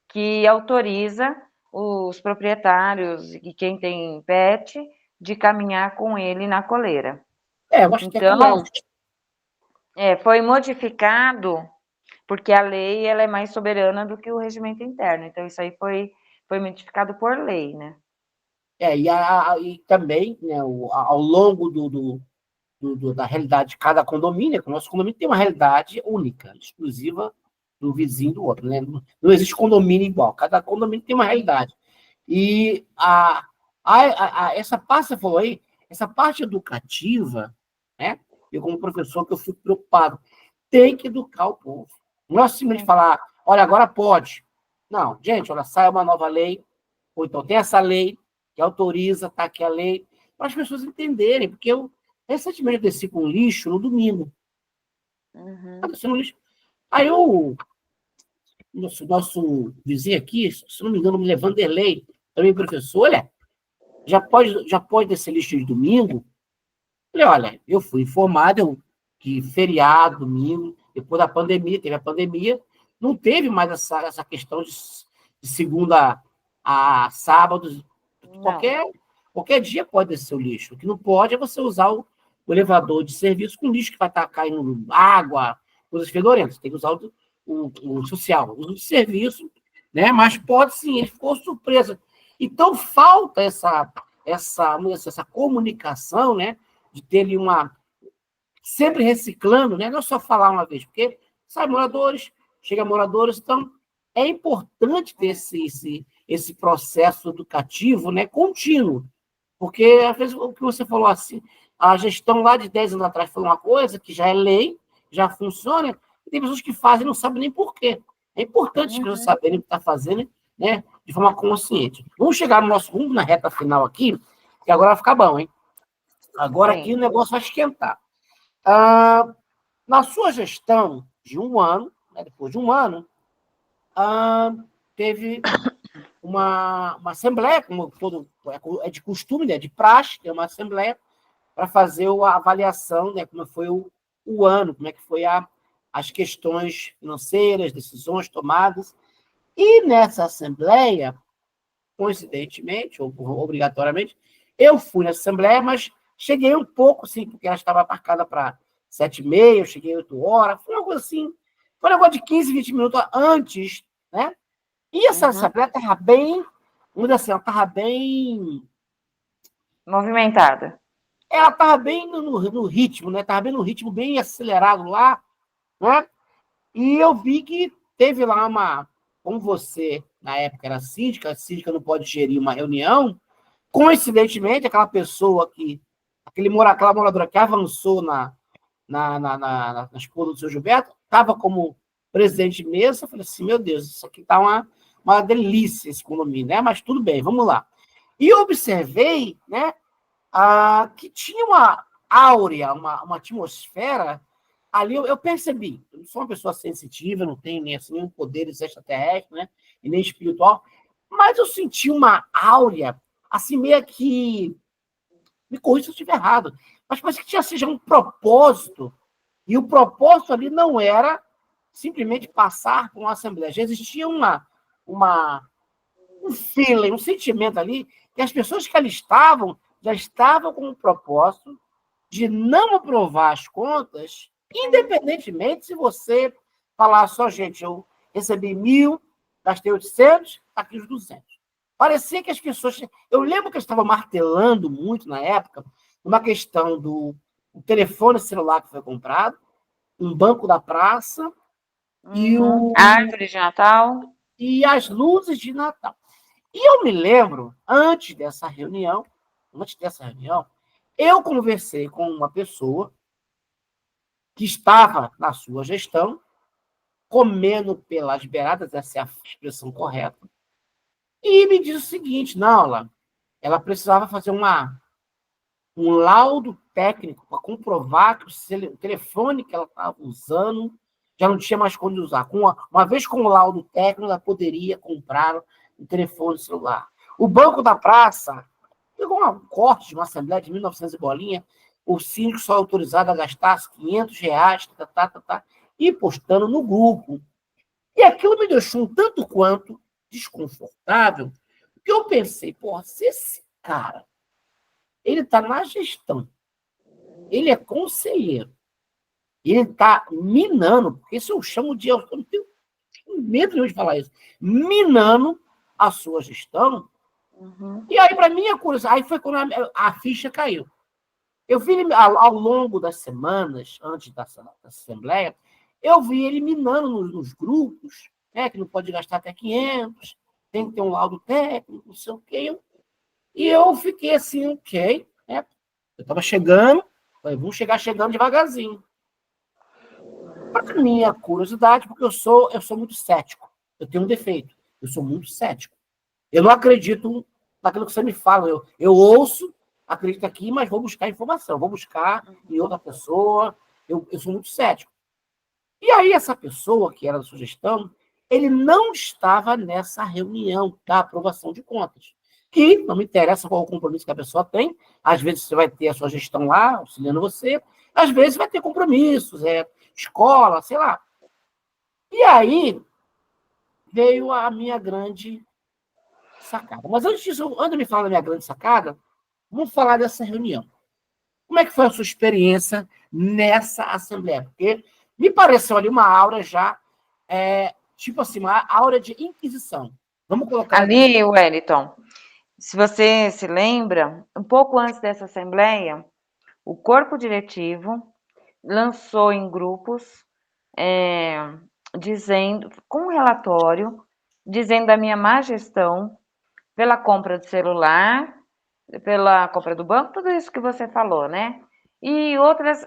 que autoriza os proprietários e quem tem pet de caminhar com ele na coleira. Eu acho que é Então, com foi modificado porque a lei ela é mais soberana do que o regimento interno. Então, isso aí foi modificado por lei, né? E também, né, ao longo da realidade de cada condomínio, que o nosso condomínio tem uma realidade única, exclusiva do vizinho do outro, né? Não existe condomínio igual, cada condomínio tem uma realidade. E essa parte, você falou aí, essa parte educativa, né? Eu, como professor, que eu fico preocupado, tem que educar o povo. Não é simplesmente falar, olha, agora pode. Não, gente, olha, sai uma nova lei, ou então tem essa lei que autoriza, tá aqui a lei, para as pessoas entenderem, porque eu recentemente desci com lixo no domingo. Desci no lixo. Aí nosso vizinho aqui, se não me engano, me Vanderlei, também professor, olha, já pode descer lixo de domingo? Falei, olha, eu fui informado que feriado, domingo, depois da pandemia, teve a pandemia, não teve mais essa questão de segunda a sábado, qualquer dia pode descer o lixo. O que não pode é você usar o elevador de serviço com lixo que vai estar caindo água, coisas fedorentas. Tem que usar o social, o uso de serviço, né? Mas pode sim, ele ficou surpreso. Então, falta essa comunicação, né? De ter ali sempre reciclando, né? Não é só falar uma vez, porque sai moradores, chega moradores, então é importante ter esse processo educativo, né, contínuo, porque às vezes o que você falou assim, a gestão lá de 10 anos atrás foi uma coisa que já é lei, já funciona, e tem pessoas que fazem e não sabem nem por quê. É importante as pessoas saberem o que está fazendo, né, de forma consciente. Vamos chegar no nosso rumo, na reta final aqui, que agora vai ficar bom, hein? Agora aqui o negócio vai esquentar. Na sua gestão de um ano, né, depois de um ano, teve uma assembleia, como todo é de costume, né, de praxe, tem uma assembleia para fazer a avaliação, né, como foi o ano, como é que foi as questões financeiras, decisões tomadas. E nessa assembleia, coincidentemente, ou obrigatoriamente, eu fui nessa assembleia, mas cheguei um pouco, sim, porque ela estava marcada para 7h30, eu cheguei 8 horas, foi uma coisa assim, foi um negócio de 15, 20 minutos antes, né? E essa assembleia estava bem, vamos dizer assim, ela estava bem... movimentada. Ela estava bem no ritmo, né? Estava bem no ritmo, bem acelerado lá, né? E eu vi que teve lá como você, na época, era síndica, a síndica não pode gerir uma reunião, coincidentemente, aquela pessoa aquela moradora que avançou na esposa do seu Gilberto, estava como presidente de mesa. Eu falei assim, meu Deus, isso aqui está uma delícia, esse condomínio, né? Mas tudo bem, vamos lá. E eu observei, né, que tinha uma áurea, uma atmosfera ali. Eu percebi, eu não sou uma pessoa sensitiva, não tenho nem assim, nenhum poderes extraterrestres, né, e nem espiritual, mas eu senti uma áurea, assim, meio que, me corrija se eu estiver errado, mas parece que tinha seja um propósito, e o propósito ali não era simplesmente passar por uma assembleia. Já existia um feeling, um sentimento ali, que as pessoas que ali estavam já estavam com o propósito de não aprovar as contas, independentemente se você falar só, gente, eu recebi 1.000, gastei 800, tá aqui os 200. Parecia que as pessoas... Eu lembro que eu estava martelando muito na época uma questão do telefone celular que foi comprado, um banco da praça e árvore de Natal e as luzes de Natal. E eu me lembro, antes dessa reunião, eu conversei com uma pessoa que estava na sua gestão, comendo pelas beiradas, essa é a expressão correta, e me disse o seguinte, não, ela precisava fazer um laudo técnico para comprovar que o telefone que ela estava usando já não tinha mais como usar. Uma vez com o laudo técnico, ela poderia comprar um telefone celular. O Banco da Praça pegou um corte de uma assembleia de 1.900 e bolinha, o síndico só autorizado a gastar R$ 500, e postando no grupo. E aquilo me deixou um tanto quanto desconfortável, Porque eu pensei, porra, se esse cara, ele está na gestão, ele é conselheiro, ele está minando, porque isso eu chamo de, eu não tenho medo de falar isso, minando a sua gestão. E aí, para mim, aí foi quando a ficha caiu. Eu vi ele, ao longo das semanas, antes dessa assembleia, eu vi ele minando nos grupos, né, que não pode gastar até 500, tem que ter um laudo técnico, não sei o quê. E eu fiquei assim, ok. Né? Eu estava chegando, falei, vamos chegando devagarzinho. Para minha curiosidade, porque eu sou muito cético. Eu tenho um defeito. Eu sou muito cético. Eu não acredito naquilo que você me fala. Eu ouço, acredito aqui, mas vou buscar informação. Vou buscar em outra pessoa. Eu sou muito cético. E aí, essa pessoa, que era da sugestão, ele não estava nessa reunião da aprovação de contas. Que não me interessa qual o compromisso que a pessoa tem. Às vezes você vai ter a sua gestão lá, auxiliando você. Às vezes vai ter compromissos, escola, sei lá. E aí veio a minha grande sacada. Mas antes disso, antes de me falar da minha grande sacada, vamos falar dessa reunião. Como é que foi a sua experiência nessa assembleia? Porque me pareceu ali uma aura já, tipo assim, uma aura de inquisição. Vamos colocar... Ali, Wellington, se você se lembra, um pouco antes dessa assembleia, o corpo diretivo lançou em grupos, dizendo, com um relatório, dizendo da minha má gestão pela compra de celular, pela compra do banco, tudo isso que você falou, né? E outras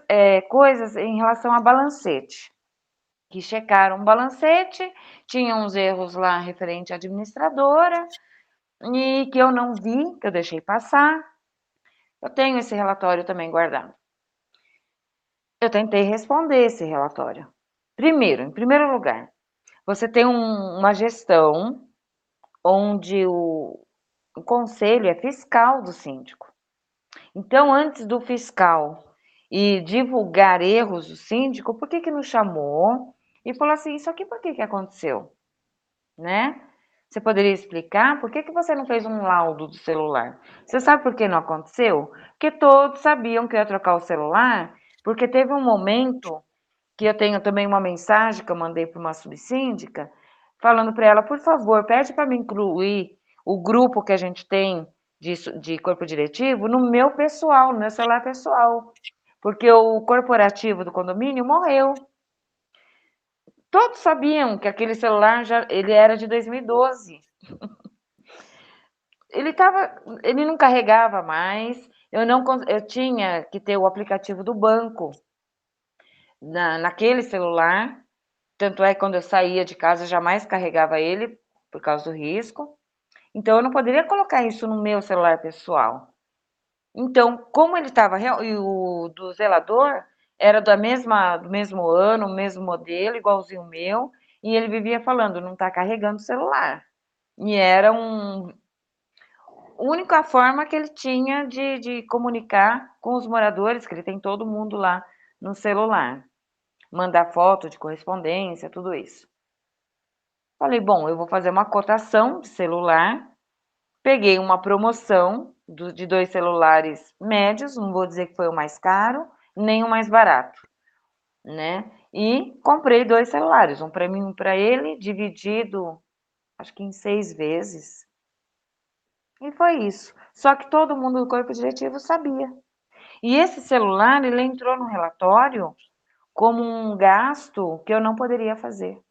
coisas em relação a balancete, que checaram o balancete, tinham uns erros lá referente à administradora, e que eu não vi, que eu deixei passar. Eu tenho esse relatório também guardado. Eu tentei responder esse relatório. Primeiro, em primeiro lugar, você tem uma gestão onde o conselho é fiscal do síndico. Então, antes do fiscal e divulgar erros do síndico, por que não chamou e falou assim, isso aqui por que aconteceu? Né? Você poderia explicar por que você não fez um laudo do celular? Você sabe por que não aconteceu? Porque todos sabiam que eu ia trocar o celular, porque teve um momento que eu tenho também uma mensagem que eu mandei para uma subsíndica, falando para ela, por favor, pede para me incluir o grupo que a gente tem de corpo diretivo no meu pessoal, no meu celular pessoal, porque o corporativo do condomínio morreu. Todos sabiam que aquele celular ele era de 2012. Ele não carregava mais. Eu tinha que ter o aplicativo do banco naquele celular. Tanto é que quando eu saía de casa, eu jamais carregava ele por causa do risco. Então, eu não poderia colocar isso no meu celular pessoal. Então, como ele estava... E o do zelador era do mesmo ano, o mesmo modelo, igualzinho o meu. E ele vivia falando, não está carregando o celular. E era a única forma que ele tinha de comunicar com os moradores, que ele tem todo mundo lá no celular. Mandar foto de correspondência, tudo isso. Falei, bom, eu vou fazer uma cotação de celular. Peguei uma promoção de 2 celulares médios, não vou dizer que foi o mais caro, nem o mais barato, né? E comprei 2 celulares, um para mim e um para ele, dividido, acho que em 6 vezes. E foi isso. Só que todo mundo do corpo diretivo sabia. E esse celular, ele entrou no relatório como um gasto que eu não poderia fazer.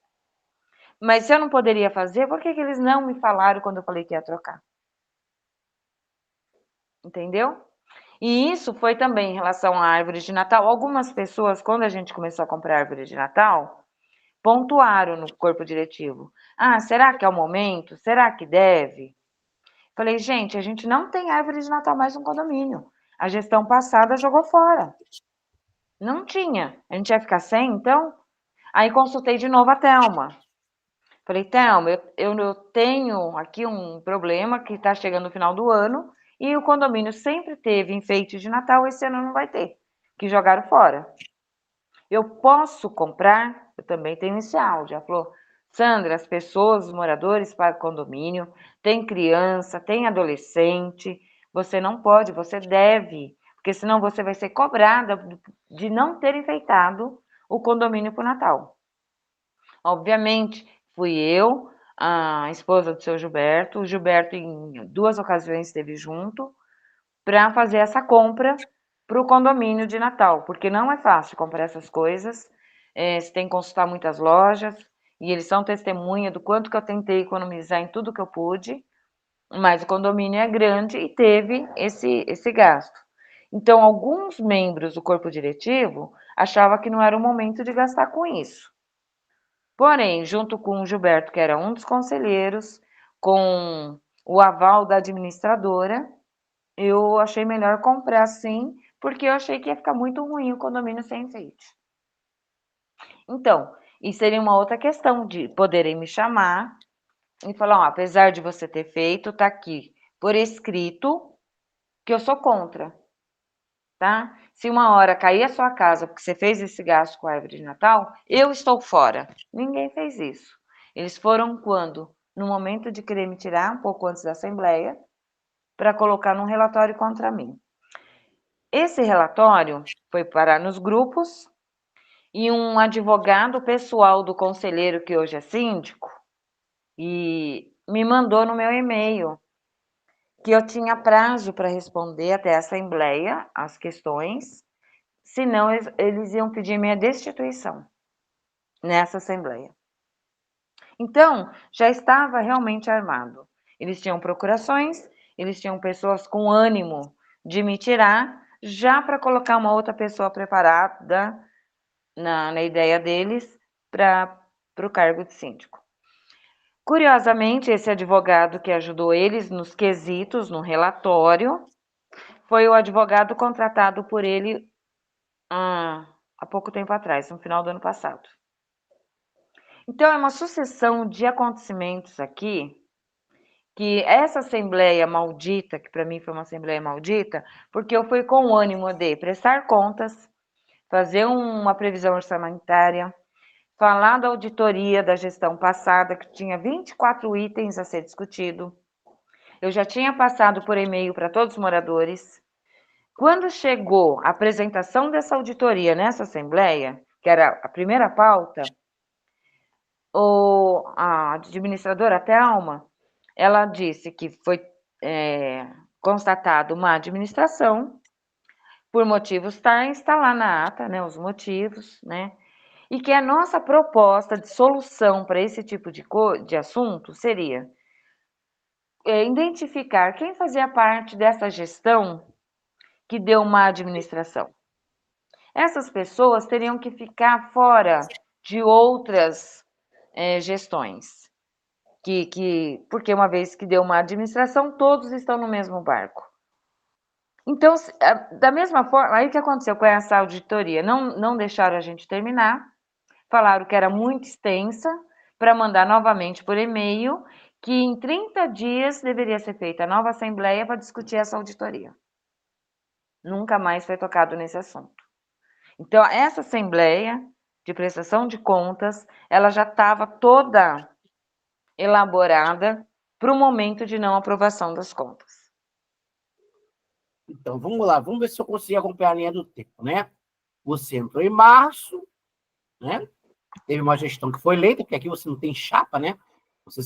Mas se eu não poderia fazer, por que eles não me falaram quando eu falei que ia trocar? Entendeu? E isso foi também em relação à árvore de Natal. Algumas pessoas, quando a gente começou a comprar árvore de Natal, pontuaram no corpo diretivo. Ah, será que é o momento? Será que deve? Falei, gente, a gente não tem árvore de Natal mais no condomínio. A gestão passada jogou fora. Não tinha. A gente ia ficar sem, então? Aí consultei de novo a Thelma. Falei, Thelma, eu tenho aqui um problema que está chegando no final do ano e o condomínio sempre teve enfeite de Natal, esse ano não vai ter, que jogaram fora. Eu posso comprar? Eu também tenho esse áudio. Ela falou, Sandra, as pessoas, os moradores pagam condomínio, tem criança, tem adolescente, você não pode, você deve, porque senão você vai ser cobrada de não ter enfeitado o condomínio para o Natal. Obviamente, fui eu, a esposa do seu Gilberto, o Gilberto em 2 ocasiões esteve junto, para fazer essa compra para o condomínio de Natal, porque não é fácil comprar essas coisas, você tem que consultar muitas lojas, e eles são testemunha do quanto que eu tentei economizar em tudo que eu pude, mas o condomínio é grande e teve esse gasto. Então, alguns membros do corpo diretivo achavam que não era o momento de gastar com isso. Porém, junto com o Gilberto, que era um dos conselheiros, com o aval da administradora, eu achei melhor comprar sim, porque eu achei que ia ficar muito ruim o condomínio sem enfeite. Então, e seria uma outra questão de poderem me chamar e falar, ó, apesar de você ter feito, tá aqui por escrito que eu sou contra, tá? Se uma hora cair a sua casa porque você fez esse gasto com a árvore de Natal, eu estou fora. Ninguém fez isso. Eles foram quando? No momento de querer me tirar, um pouco antes da Assembleia, para colocar num relatório contra mim. Esse relatório foi parar nos grupos e um advogado pessoal do conselheiro, que hoje é síndico, e me mandou no meu e-mail que eu tinha prazo para responder até a Assembleia as questões, senão eles iam pedir minha destituição nessa Assembleia. Então, já estava realmente armado. Eles tinham procurações, eles tinham pessoas com ânimo de me tirar, já para colocar uma outra pessoa preparada na ideia deles para o cargo de síndico. Curiosamente, esse advogado que ajudou eles nos quesitos, no relatório, foi o advogado contratado por ele há pouco tempo atrás, no final do ano passado. Então, é uma sucessão de acontecimentos aqui, que essa assembleia maldita, que para mim foi uma assembleia maldita, porque eu fui com o ânimo de prestar contas, fazer uma previsão orçamentária, falar da auditoria da gestão passada, que tinha 24 itens a ser discutido. Eu já tinha passado por e-mail para todos os moradores. Quando chegou a apresentação dessa auditoria nessa assembleia, que era a primeira pauta, a administradora Thelma, ela disse que foi constatado uma administração, por motivos tais, está lá na ata, né, os motivos, né? E que a nossa proposta de solução para esse tipo de assunto seria identificar quem fazia parte dessa gestão que deu má administração. Essas pessoas teriam que ficar fora de outras gestões, porque uma vez que deu má administração, todos estão no mesmo barco. Então, da mesma forma, aí o que aconteceu com essa auditoria? Não deixaram a gente terminar, falaram que era muito extensa, para mandar novamente por e-mail, que em 30 dias deveria ser feita a nova assembleia para discutir essa auditoria. Nunca mais foi tocado nesse assunto. Então, essa assembleia de prestação de contas, ela já estava toda elaborada para o momento de não aprovação das contas. Então, vamos lá, vamos ver se eu consigo acompanhar a linha do tempo, né? Você entrou em março, né? Teve uma gestão que foi eleita, porque aqui você não tem chapa, né? Se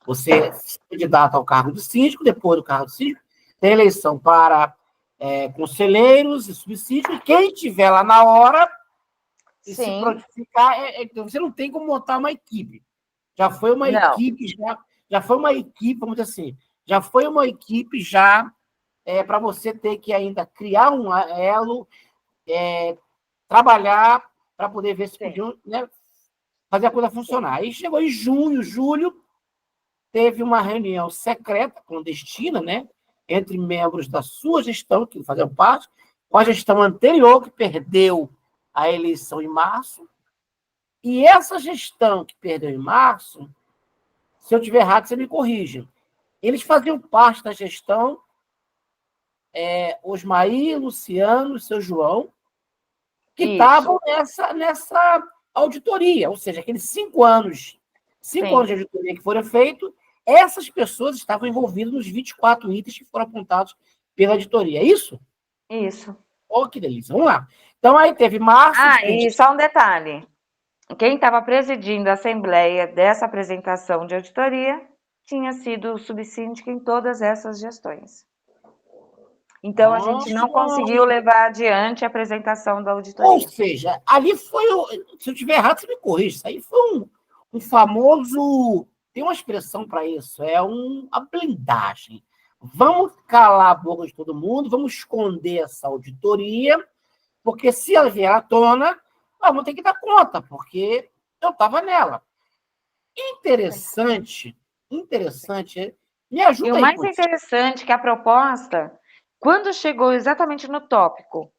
você se candidata ao cargo de síndico, depois do cargo de síndico, tem eleição para conselheiros e subsídios, e quem estiver lá na hora e se prontificar, então você não tem como montar uma equipe. Já foi uma equipe, já foi uma equipe, vamos dizer assim, já foi uma equipe já para você ter que ainda criar um elo, trabalhar para poder ver se podiam, né, fazer a coisa funcionar. Aí chegou em junho, julho, teve uma reunião secreta, clandestina, né, entre membros da sua gestão, que faziam parte, com a gestão anterior, que perdeu a eleição em março, e essa gestão que perdeu em março, se eu estiver errado, você me corrija. Eles faziam parte da gestão, Osmaí, Luciano e seu João, que estavam auditoria, ou seja, aqueles 5 anos de auditoria que foram feitos, essas pessoas estavam envolvidas nos 24 itens que foram apontados pela auditoria. É isso? Isso. Oh, que delícia. Vamos lá. Então, aí teve março... E só um detalhe. Quem estava presidindo a assembleia dessa apresentação de auditoria tinha sido o subsíndico em todas essas gestões. Então, a gente não conseguiu levar adiante a apresentação da auditoria. Ou seja, ali foi... Se eu estiver errado, você me corrige. Isso aí foi um famoso... Tem uma expressão para isso. É uma blindagem. Vamos calar a boca de todo mundo, vamos esconder essa auditoria, porque se ela vier à tona, vamos ter que dar conta, porque eu estava nela. Interessante, me ajuda aí. E o mais interessante é que a proposta, quando chegou exatamente no tópico,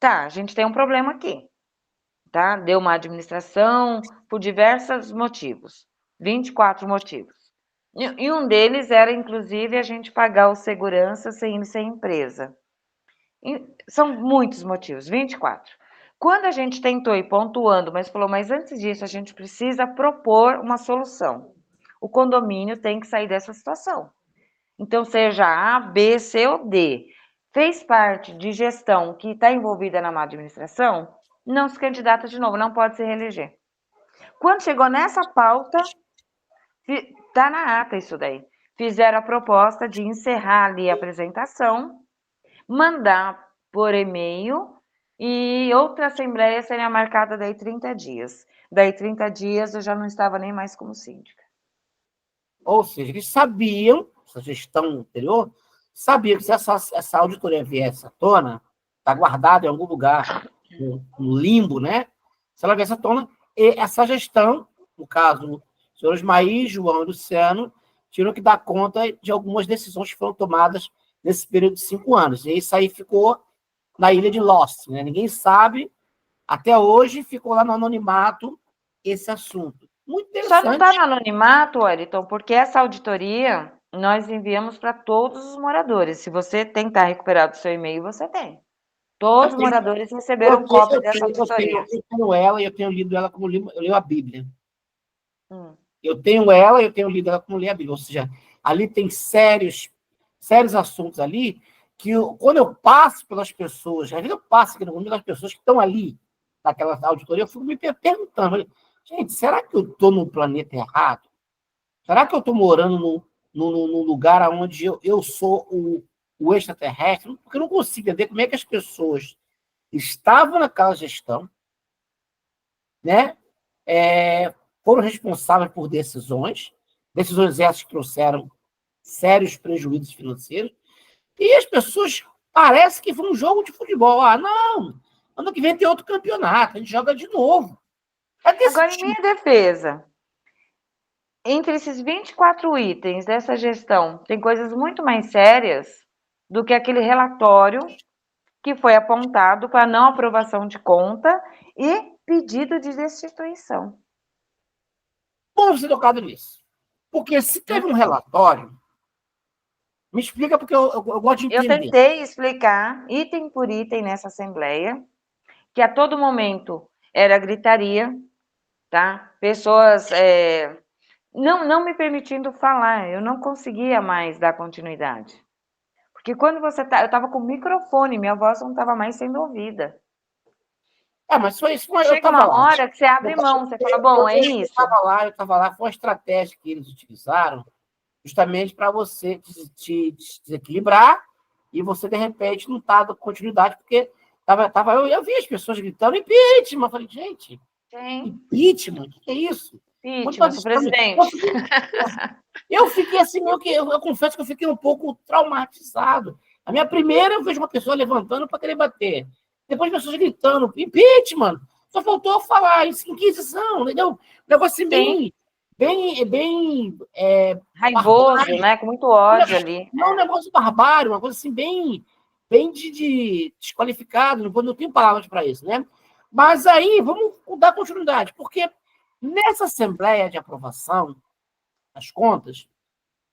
a gente tem um problema aqui, tá? Deu uma administração por diversos motivos, 24 motivos. E um deles era, inclusive, a gente pagar o segurança sem empresa. E são muitos motivos, 24. Quando a gente tentou ir pontuando, mas falou, mas antes disso a gente precisa propor uma solução. O condomínio tem que sair dessa situação. Então, seja A, B, C ou D, fez parte de gestão que está envolvida na má administração, não se candidata de novo, não pode se reeleger. Quando chegou nessa pauta, está na ata isso daí. Fizeram a proposta de encerrar ali a apresentação, mandar por e-mail e outra assembleia seria marcada daí 30 dias. Daí 30 dias eu já não estava nem mais como síndica. Ou seja, eles sabiam, essa gestão anterior, sabia que se essa auditoria viesse à tona, está guardada em algum lugar, no limbo, né? Se ela viesse à tona, essa gestão, no caso, os senhores Maí, João e Luciano, tinham que dar conta de algumas decisões que foram tomadas nesse período de 5 anos. E isso aí ficou na ilha de Lost, né? Ninguém sabe, até hoje ficou lá no anonimato esse assunto. Muito interessante. Só não está no anonimato, Wellington, porque essa auditoria nós enviamos para todos os moradores. Se você tentar recuperar do seu e-mail, você tem. Todos os moradores receberam cópia dessa auditoria. Eu tenho ela e eu tenho lido ela como eu leio a Bíblia. Eu tenho ela e eu tenho lido ela como leio a Bíblia. Ou seja, ali tem sérios assuntos ali que quando eu passo pelas pessoas, às vezes eu passo aqui no mundo das pessoas que estão ali naquela auditoria, eu fico me perguntando, gente, será que eu estou no planeta errado? Será que eu estou morando num lugar onde eu sou o extraterrestre? Porque eu não consigo entender como é que as pessoas estavam naquela gestão, né? Foram responsáveis por decisões essas que trouxeram sérios prejuízos financeiros, e as pessoas parece que foi um jogo de futebol. Não, ano que vem tem outro campeonato, a gente joga de novo. Agora, em minha defesa, entre esses 24 itens dessa gestão, tem coisas muito mais sérias do que aquele relatório que foi apontado para não aprovação de conta e pedido de destituição. Bom você tocado nisso. Porque se teve um relatório, me explica, porque eu gosto de entender. Eu tentei explicar, item por item, nessa assembleia, que a todo momento era gritaria, tá? Pessoas não me permitindo falar, eu não conseguia mais dar continuidade. Porque quando você eu estava com o microfone, minha voz não estava mais sendo ouvida. Mas foi isso. Chega uma hora que você abre mão, você fala, bom, é isso. Eu estava lá, foi uma estratégia que eles utilizaram justamente para você te desequilibrar e você, de repente, não tá dando continuidade, porque eu vi as pessoas gritando impeachment. Eu falei, gente, impeachment? O que é isso? Impeachment do presidente. Eu fiquei assim, eu confesso que eu fiquei um pouco traumatizado. A minha primeira, eu vejo uma pessoa levantando para querer bater. Depois pessoas gritando, impeachment. Só faltou falar inquisição, entendeu? Um negócio assim, bem raivoso, barbário, né? Com muito ódio ali. Não, um negócio barbário, uma coisa assim, bem de desqualificado, não tenho palavras para isso, né? Mas aí, vamos dar continuidade, porque nessa assembleia de aprovação das contas,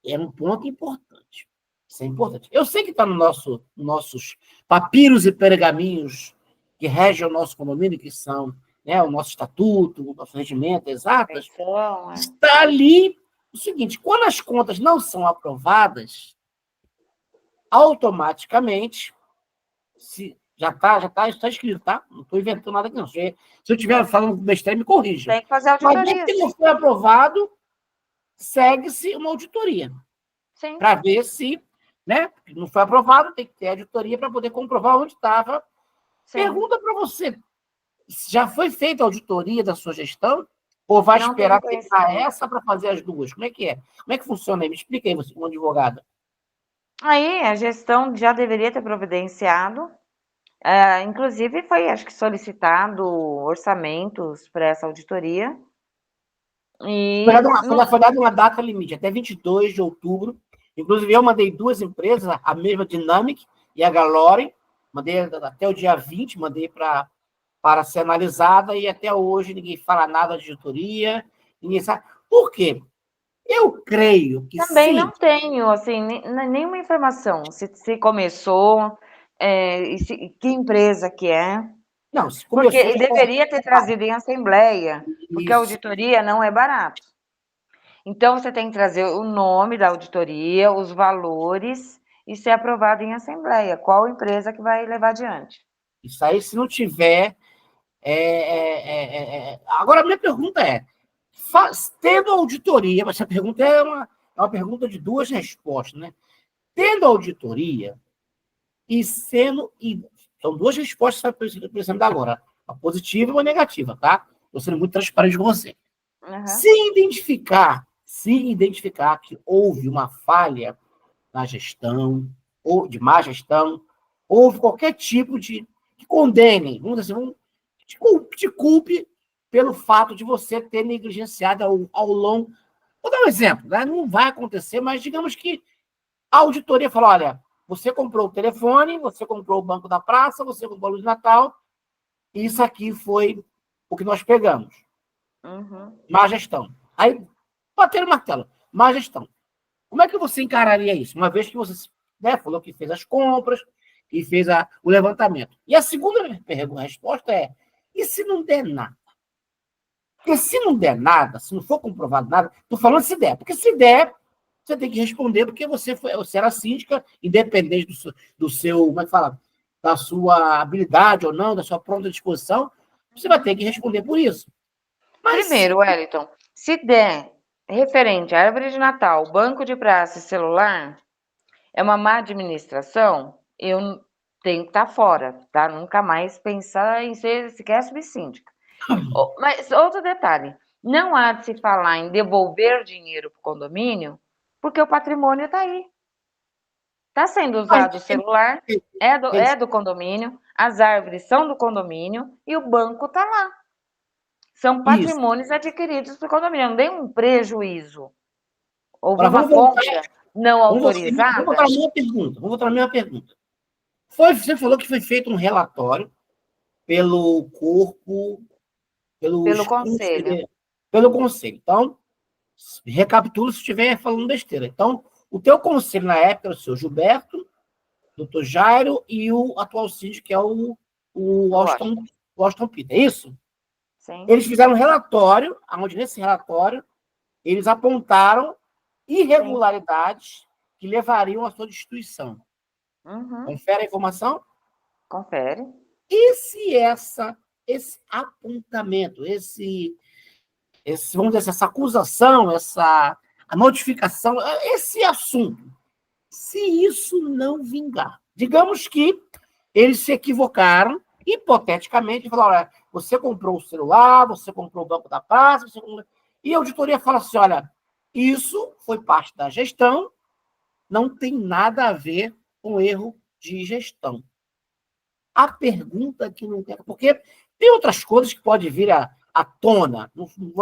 era um ponto importante. Isso é importante. Eu sei que está nossos papiros e pergaminhos que regem o nosso condomínio, que são né, o nosso estatuto, o nosso regimento, exatas, Então, está ali o seguinte: quando as contas não são aprovadas, automaticamente, se já está escrito, tá? Não estou inventando nada aqui, não. Se eu estiver falando besteira, me corrija. tem que fazer Mas auditoria, se não sim. foi aprovado, segue-se uma auditoria Sim. para ver se, né, não foi aprovado, tem que ter auditoria para poder comprovar onde estava. Sim. Pergunta para você: já foi feita a auditoria da sua gestão? Ou vai Não tenho esperar terminar conhecimento. essa para fazer as duas? Como é que é? Como é que funciona aí? Me explica aí, você, como advogada. Aí a gestão já deveria ter providenciado, inclusive foi, acho que, solicitado orçamentos para essa auditoria. Foi E dada uma data limite, até 22 de outubro. Inclusive, eu mandei duas empresas, a mesma Dynamic e a Galore, mandei até o dia 20, mandei para ser analisada, e até hoje ninguém fala nada de auditoria, ninguém sabe. Por quê? Eu creio que também sim. não tenho, assim, nenhuma informação se começou, que empresa que é. Não, se Porque começou, ele já está. deveria ter trazido em assembleia, porque a Isso. auditoria não é barato. Então, você tem que trazer o nome da auditoria, os valores e ser aprovado em assembleia. Qual empresa que vai levar adiante? Isso aí, se não tiver. Agora, a minha pergunta é: tendo auditoria, mas essa pergunta é uma pergunta de duas respostas, né? Tendo auditoria e sendo. São duas respostas que você precisa dar agora: uma positiva e uma negativa, tá? Estou sendo muito transparente com você. Uhum. Se identificar que houve uma falha na gestão, ou de má gestão, houve qualquer tipo de que condene, vamos dizer assim, te culpe pelo fato de você ter negligenciado ao longo. Vou dar um exemplo, né? Não vai acontecer, mas digamos que a auditoria falou: olha, você comprou o telefone, você comprou o banco da praça, você comprou a luz de Natal, e isso aqui foi o que nós pegamos. Uhum. Má gestão. Aí, bateram o martelo. Má gestão. Como é que você encararia isso? Uma vez que você, né, falou que fez as compras e fez o levantamento. E a segunda resposta é: e se não der nada? Porque se não der nada, se não for comprovado nada, estou falando se der, porque se der, você tem que responder, porque você era síndica, independente do seu, como é que fala, da sua habilidade ou não, da sua pronta disposição, você vai ter que responder por isso. Mas, Primeiro, Wellington, se der referente à árvore de Natal, banco de praça e celular, é uma má administração, eu tenho que estar fora, tá? Nunca mais pensar em ser sequer subsíndica. Mas outro detalhe, não há de se falar em devolver dinheiro para o condomínio, porque o patrimônio está aí. Está sendo mas usado o celular, é do condomínio, as árvores são do condomínio e o banco está lá. São isso. patrimônios adquiridos pelo condomínio, não tem um prejuízo. Houve Agora uma vamos voltar, compra não vamos voltar à autorizada? minha pergunta. Vamos voltar à minha pergunta. Você falou que foi feito um relatório pelo corpo, Pelo pelos conselho. conselheiros, pelo conselho. Então, recapitulo se estiver falando besteira. Então, o teu conselho na época era o seu Gilberto, doutor Jairo e o atual síndico, que é o Austin, Washington. o Austin Peter, é isso? Sim, Eles fizeram um relatório, onde nesse relatório eles apontaram sim. irregularidades que levariam à sua destituição. Uhum. Confere a informação? Confere. E se esse apontamento, vamos dizer, essa acusação, a notificação, esse assunto, se isso não vingar, digamos que eles se equivocaram, hipoteticamente, falaram: olha, você comprou o celular, você comprou o banco da praça, e a auditoria fala assim: olha, isso foi parte da gestão, não tem nada a ver com erro de gestão. A pergunta que não tem. Porque tem outras coisas que podem vir à tona. Não Sim.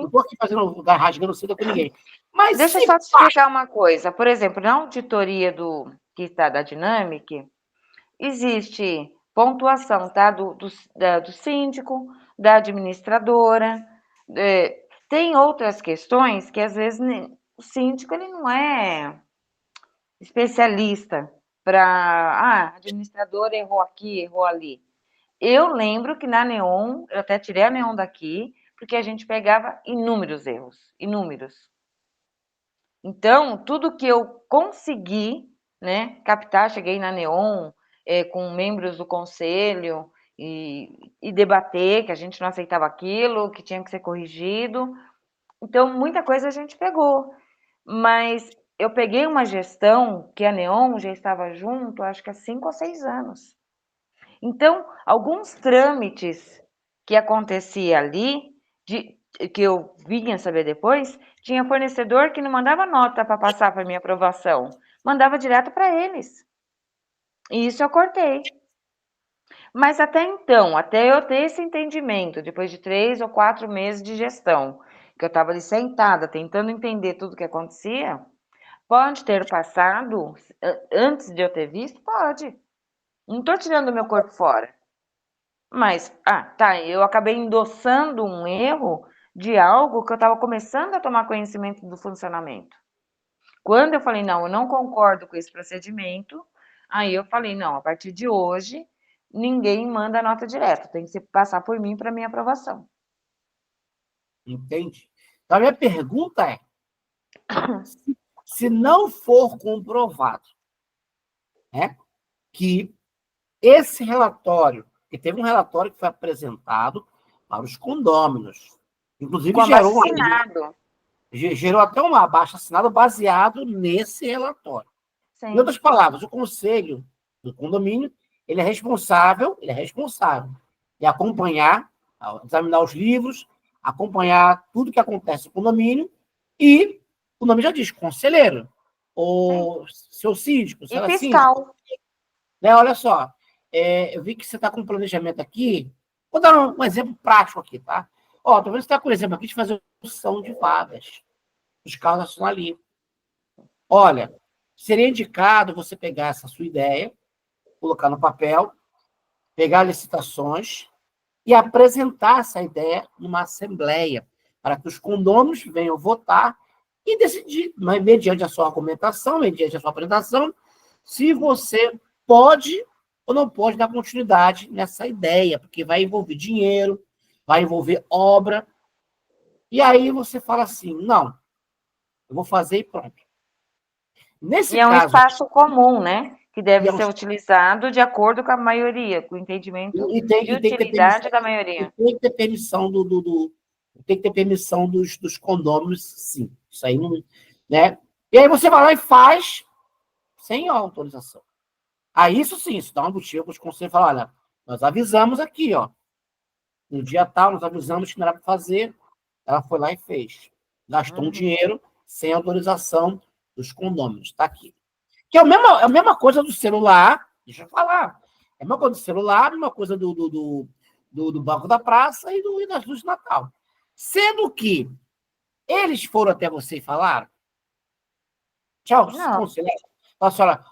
estou aqui fazendo rasgando seda com ninguém. Mas Deixa eu se só te explicar uma coisa. Por exemplo, na auditoria que está da Dynamic, existe pontuação, tá? Do síndico, da administradora. Tem outras questões que, às vezes, o síndico ele não é especialista para. A administradora errou aqui, errou ali. eu lembro que na Neon, eu até tirei a Neon daqui, porque a gente pegava inúmeros erros, inúmeros. Então, tudo que eu consegui, né, captar, cheguei na Neon, com membros do conselho e debater que a gente não aceitava aquilo, que tinha que ser corrigido. Então, muita coisa a gente pegou. Mas eu peguei uma gestão que a Neon já estava junto, acho que há 5 ou 6 anos. Então, alguns trâmites que acontecia ali, que eu vinha saber depois, tinha fornecedor que não mandava nota para passar para minha aprovação, mandava direto para eles. E isso eu cortei. Mas até então, até eu ter esse entendimento, depois de 3 ou 4 meses de gestão, que eu estava ali sentada, tentando entender tudo o que acontecia, pode ter passado antes de eu ter visto? Pode. Não estou tirando o meu corpo fora. Mas, tá, eu acabei endossando um erro de algo que eu estava começando a tomar conhecimento do funcionamento. Quando eu falei, não, eu não concordo com esse procedimento, aí eu falei, não, a partir de hoje, ninguém manda nota direto, tem que passar por mim para minha aprovação. Entende? Então, a minha pergunta é, se não for comprovado, né, que esse relatório, que teve um relatório que foi apresentado para os condôminos, inclusive gerou até um abaixo-assinado baseado nesse relatório. Sim. Em outras palavras, o conselho do condomínio, ele é responsável de acompanhar, examinar os livros, acompanhar tudo que acontece no condomínio, e o nome já diz, conselheiro, ou seu síndico, e fiscal. Síndico. Né, olha só, eu vi que você está com um planejamento aqui, vou dar um exemplo prático aqui, tá? Ó, tô vendo que você está com um exemplo aqui de fazer redução de vagas. Os carros estão ali. Olha, seria indicado você pegar essa sua ideia, colocar no papel, pegar licitações e apresentar essa ideia numa assembleia, para que os condôminos venham votar e decidir, mediante a sua argumentação, mediante a sua apresentação, se você pode ou não pode dar continuidade nessa ideia, porque vai envolver dinheiro, vai envolver obra. E aí você fala assim, não, eu vou fazer e pronto. Nesse caso, um espaço comum, né? Que deve ser utilizado de acordo com a maioria, com o entendimento de utilidade da maioria. Tem que ter permissão tem que ter permissão dos condôminos, sim. Isso aí não, né? E aí você vai lá e faz sem autorização. Aí isso sim, isso dá uma motivo para os conselhos falar, olha, nós avisamos aqui, ó. No dia tal, nós avisamos que não era para fazer, ela foi lá e fez. Gastou um dinheiro sem autorização dos condôminos. Está aqui. Que é a mesma coisa do celular, deixa eu falar. É a mesma coisa do celular, a mesma coisa do Banco da Praça e das luzes de Natal. Sendo que eles foram até você e falaram, tchau, conselheiro.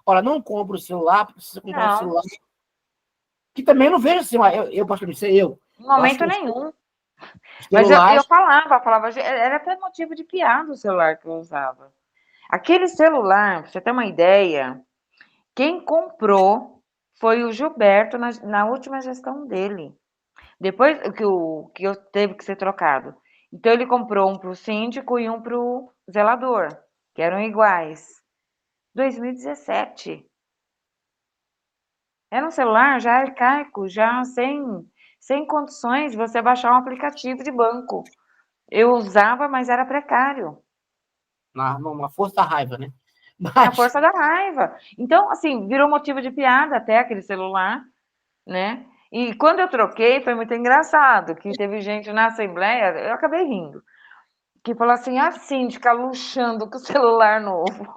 Olha, não compra o celular, precisa comprar o celular. Que também não vejo assim, eu posso dizer, em momento nenhum. Mas eu falava, era até motivo de piada o celular que eu usava. Aquele celular, pra você ter uma ideia, quem comprou foi o Gilberto na última gestão dele. Depois que eu teve que ser trocado. Então, ele comprou um para o síndico e um para o zelador, que eram iguais. 2017. Era um celular já arcaico, já sem condições de você baixar um aplicativo de banco. Eu usava, mas era precário. Na força da raiva, né? Na força da raiva. Então, assim, virou motivo de piada até aquele celular, né? E quando eu troquei, foi muito engraçado, que teve gente na Assembleia, eu acabei rindo, que falou assim, a síndica luxando com o celular novo.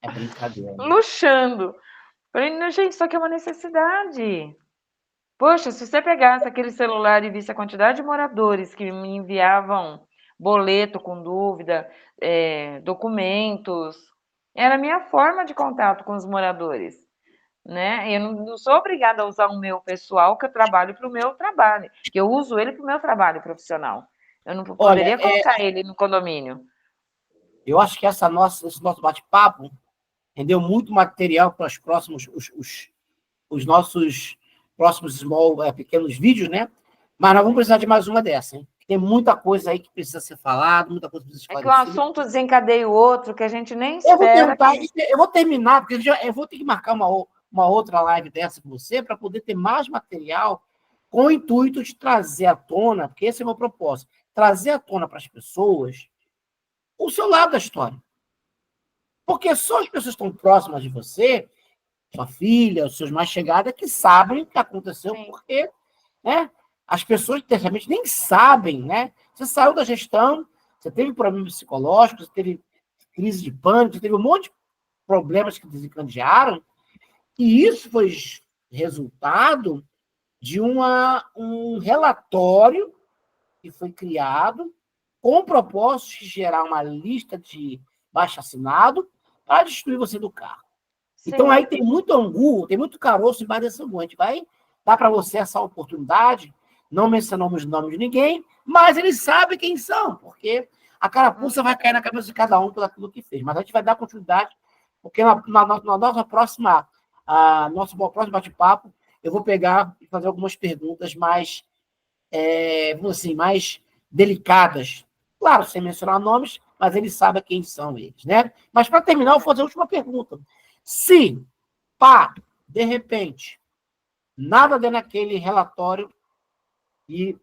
É brincadeira. Né? Luxando. Falei, não, gente, isso aqui é uma necessidade. Poxa, se você pegasse aquele celular e visse a quantidade de moradores que me enviavam boleto com dúvida, documentos, era a minha forma de contato com os moradores. Né? Eu não sou obrigada a usar o meu pessoal, que eu trabalho para o meu trabalho, que eu uso ele para o meu trabalho profissional. Eu não poderia colocar ele no condomínio. Eu acho que esse nosso bate-papo rendeu muito material para os próximos, os nossos próximos pequenos vídeos, né? Mas nós vamos precisar de mais uma dessa, hein? Tem muita coisa aí que precisa ser falada, muita coisa que precisa ser É que um esclarecida. assunto desencadeia o outro, que a gente nem Eu vou espera. tentar, eu vou terminar, porque eu vou ter que marcar uma outra live dessa com você para poder ter mais material com o intuito de trazer à tona, porque esse é o meu propósito, trazer à tona para as pessoas o seu lado da história. Porque só as pessoas que estão próximas de você, sua filha, os seus mais chegados, que sabem o que aconteceu, Sim. porque, né, as pessoas, terceiramente, nem sabem, né? Você saiu da gestão, você teve problemas psicológicos, você teve crise de pânico, você teve um monte de problemas que desencadearam, e isso foi resultado de um relatório que foi criado com o propósito de gerar uma lista de baixo-assinado para destruir você do cargo. Então, Sim. aí tem muito angu, tem muito caroço embaixo desse angu. A gente vai dar para você essa oportunidade. Não mencionamos o nome de ninguém, mas eles sabem quem são, porque a carapuça vai cair na cabeça de cada um por aquilo que fez. Mas a gente vai dar continuidade, porque na nossa próxima, nosso próximo bate-papo, eu vou pegar e fazer algumas perguntas mais, assim, mais delicadas. Claro, sem mencionar nomes, mas eles sabem quem são eles, né? Mas, para terminar, eu vou fazer a última pergunta. Se, de repente, nada dentro daquele relatório e,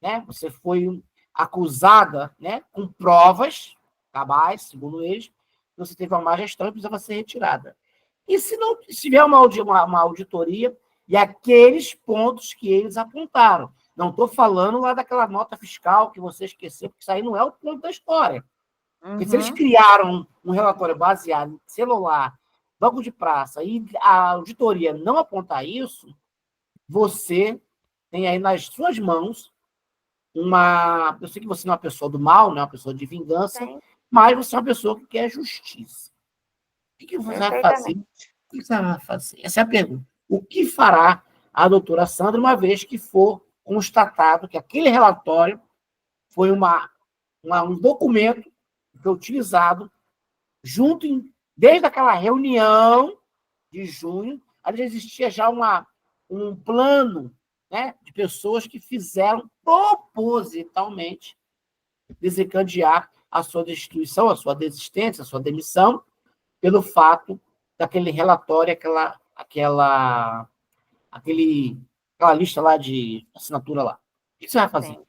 né, você foi acusada, né, com provas cabais, segundo eles, você teve uma má gestão e precisava ser retirada. E se não se tiver uma auditoria e aqueles pontos que eles apontaram? Não estou falando lá daquela nota fiscal que você esqueceu, porque isso aí não é o ponto da história. Porque se eles criaram um relatório baseado em celular, banco de praça, e a auditoria não apontar isso, você tem aí nas suas mãos uma... Eu sei que você não é uma pessoa do mal, não é uma pessoa de vingança, Sim. mas você é uma pessoa que quer justiça. O que você vai fazer? Perfeitamente. O que você vai fazer? Essa é a pergunta. O que fará a doutora Sandra uma vez que for constatado que aquele relatório foi um documento que foi utilizado desde aquela reunião de junho, ali já existia já um plano, né, de pessoas que fizeram propositalmente desencadear a sua destituição, a sua desistência, a sua demissão, pelo fato daquele relatório, aquela lista lá de assinatura lá. O que você vai fazer? Sim.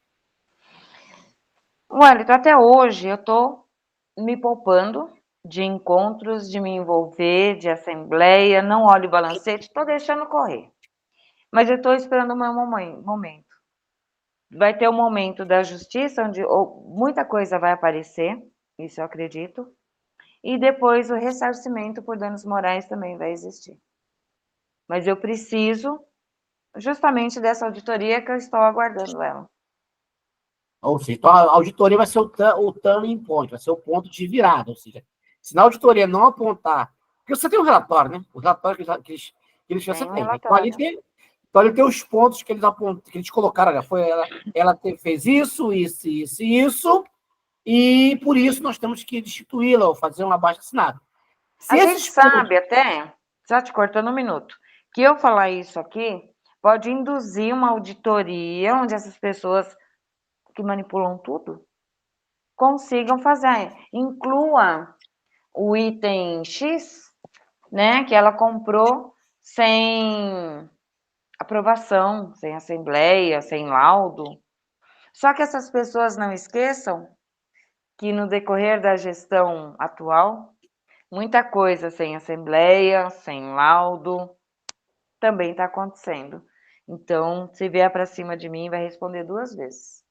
Wellington, até hoje eu estou me poupando de encontros, de me envolver, de assembleia, não olho o balancete, estou deixando correr. Mas eu estou esperando o meu momento. Vai ter o momento da justiça, onde muita coisa vai aparecer, isso eu acredito, e depois o ressarcimento por danos morais também vai existir. Mas eu preciso justamente dessa auditoria que eu estou aguardando ela. Ou seja, então a auditoria vai ser o turning point, vai ser o ponto de virada. Ou seja, se na auditoria não apontar. Porque você tem um relatório, né? O relatório que eles você tem. Então ali tem os pontos que eles apontam, que eles colocaram. Olha, ela fez isso, isso, isso e isso, e por isso nós temos que destituí-la ou fazer um abaixo-assinado. A gente sabe até, só te cortando um minuto, que eu falar isso aqui pode induzir uma auditoria onde essas pessoas que manipulam tudo consigam fazer. Inclua o item X, né, que ela comprou sem aprovação, sem assembleia, sem laudo. Só que essas pessoas não esqueçam que no decorrer da gestão atual, muita coisa sem assembleia, sem laudo, também está acontecendo. Então, se vier para cima de mim, vai responder 2 vezes.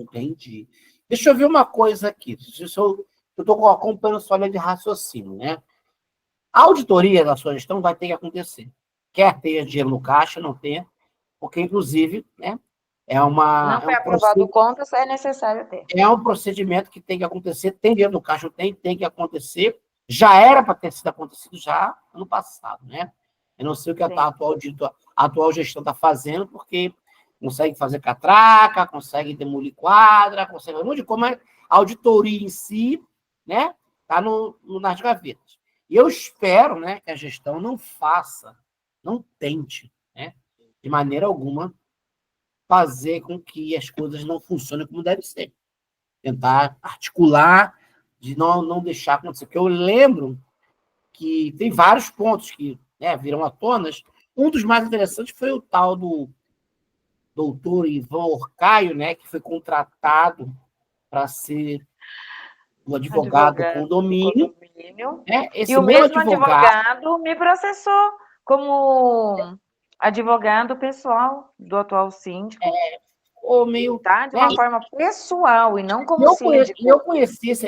Entendi. Deixa eu ver uma coisa aqui. Eu estou acompanhando sua linha de raciocínio, né? A auditoria da sua gestão vai ter que acontecer. Quer ter dinheiro no caixa, não ter, porque, inclusive, né, Não foi aprovado contas, é necessário ter. é um procedimento que tem que acontecer. Tem dinheiro no caixa, tem que acontecer. Já era para ter sido acontecido já ano passado, né? Eu não sei o que a atual gestão está fazendo, porque consegue fazer catraca, consegue demolir quadra, consegue um monte de coisa, mas a auditoria em si, né, está nas gavetas. E eu espero, né, que a gestão não faça não tente, né, de maneira alguma, fazer com que as coisas não funcionem como deve ser. Tentar articular, de não deixar acontecer. Porque eu lembro que tem vários pontos que, né, viram à tona. Um dos mais interessantes foi o tal do doutor Ivan Orcaio, né, que foi contratado para ser o advogado do Advogado do condomínio. condomínio. Né? E Esse o mesmo mesmo advogado, advogado me processou como advogado pessoal do atual síndico, ou meio. tá? De Né? uma forma pessoal e não E como eu síndico. eu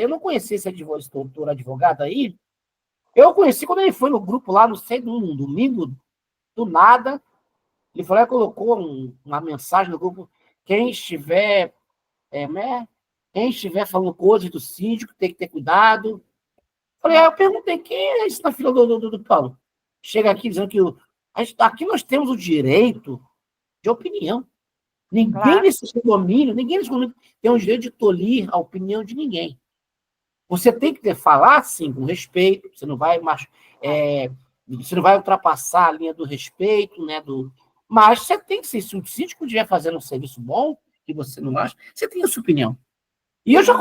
não conhecia esse doutor advogado aí. Eu conheci quando ele foi no grupo lá, não sei, num domingo, do nada. Ele falou, colocou uma mensagem no grupo: quem estiver, né, quem estiver falando coisas do síndico tem que ter cuidado. Falei, eu perguntei, quem é esse na fila do pão? Chega aqui dizendo que aqui nós temos o direito de opinião. Claro. Ninguém nesse condomínio tem o direito de tolir a opinião de ninguém. Você tem que falar, sim, com respeito, você não vai ultrapassar a linha do respeito, né? Mas você tem que ser, se o síndico estiver fazendo um serviço bom, que você não acha, você tem a sua opinião. E eu já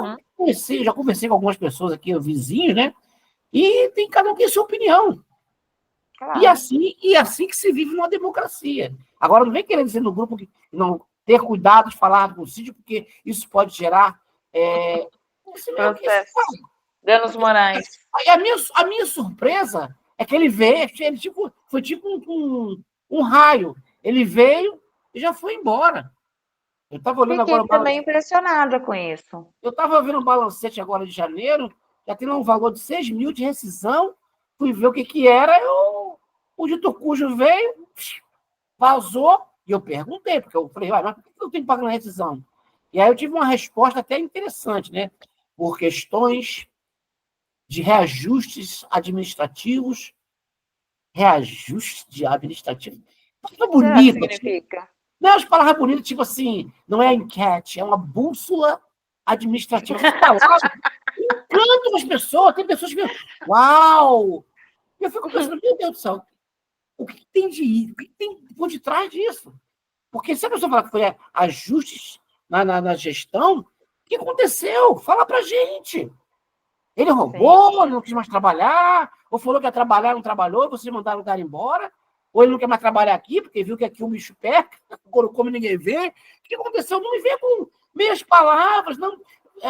conversei com algumas pessoas aqui, vizinhos, né? E tem cada um que tem a sua opinião. Claro. E assim que se vive numa democracia. Agora, não vem querendo dizer no grupo que não ter cuidado de falar com o síndico, porque isso pode gerar. Processo. Danos morais. Aí a minha surpresa é que ele veio, foi tipo um raio. Ele veio e já foi embora. Eu estava olhando agora Fiquei também impressionada com isso. Eu estava vendo o balancete agora de janeiro, já tem um valor de 6 mil de rescisão. Fui ver o que era. O dito cujo veio, vazou, e eu perguntei, porque eu falei, mas por que eu tenho que pagar na rescisão? E aí eu tive uma resposta até interessante, né? Por questões de reajustes administrativos. Reajuste de administrativo. Palavra O que será que bonita. significa? Não, as palavras bonitas, tipo assim, não é enquete, é uma bússola administrativa. Essas palavras encantam as pessoas. Tem pessoas que uau! E eu fico pensando, meu Deus do céu, o que tem o que tem por detrás disso? Porque se a pessoa falar que foi ajustes na gestão, o que aconteceu? Fala pra gente. Ele roubou, não quis mais trabalhar, ou falou que ia trabalhar, não trabalhou, vocês mandaram o cara embora, ou ele não quer mais trabalhar aqui, porque viu que aqui o bicho pega, quando come ninguém vê. O que aconteceu? Não me vê com meias palavras, não,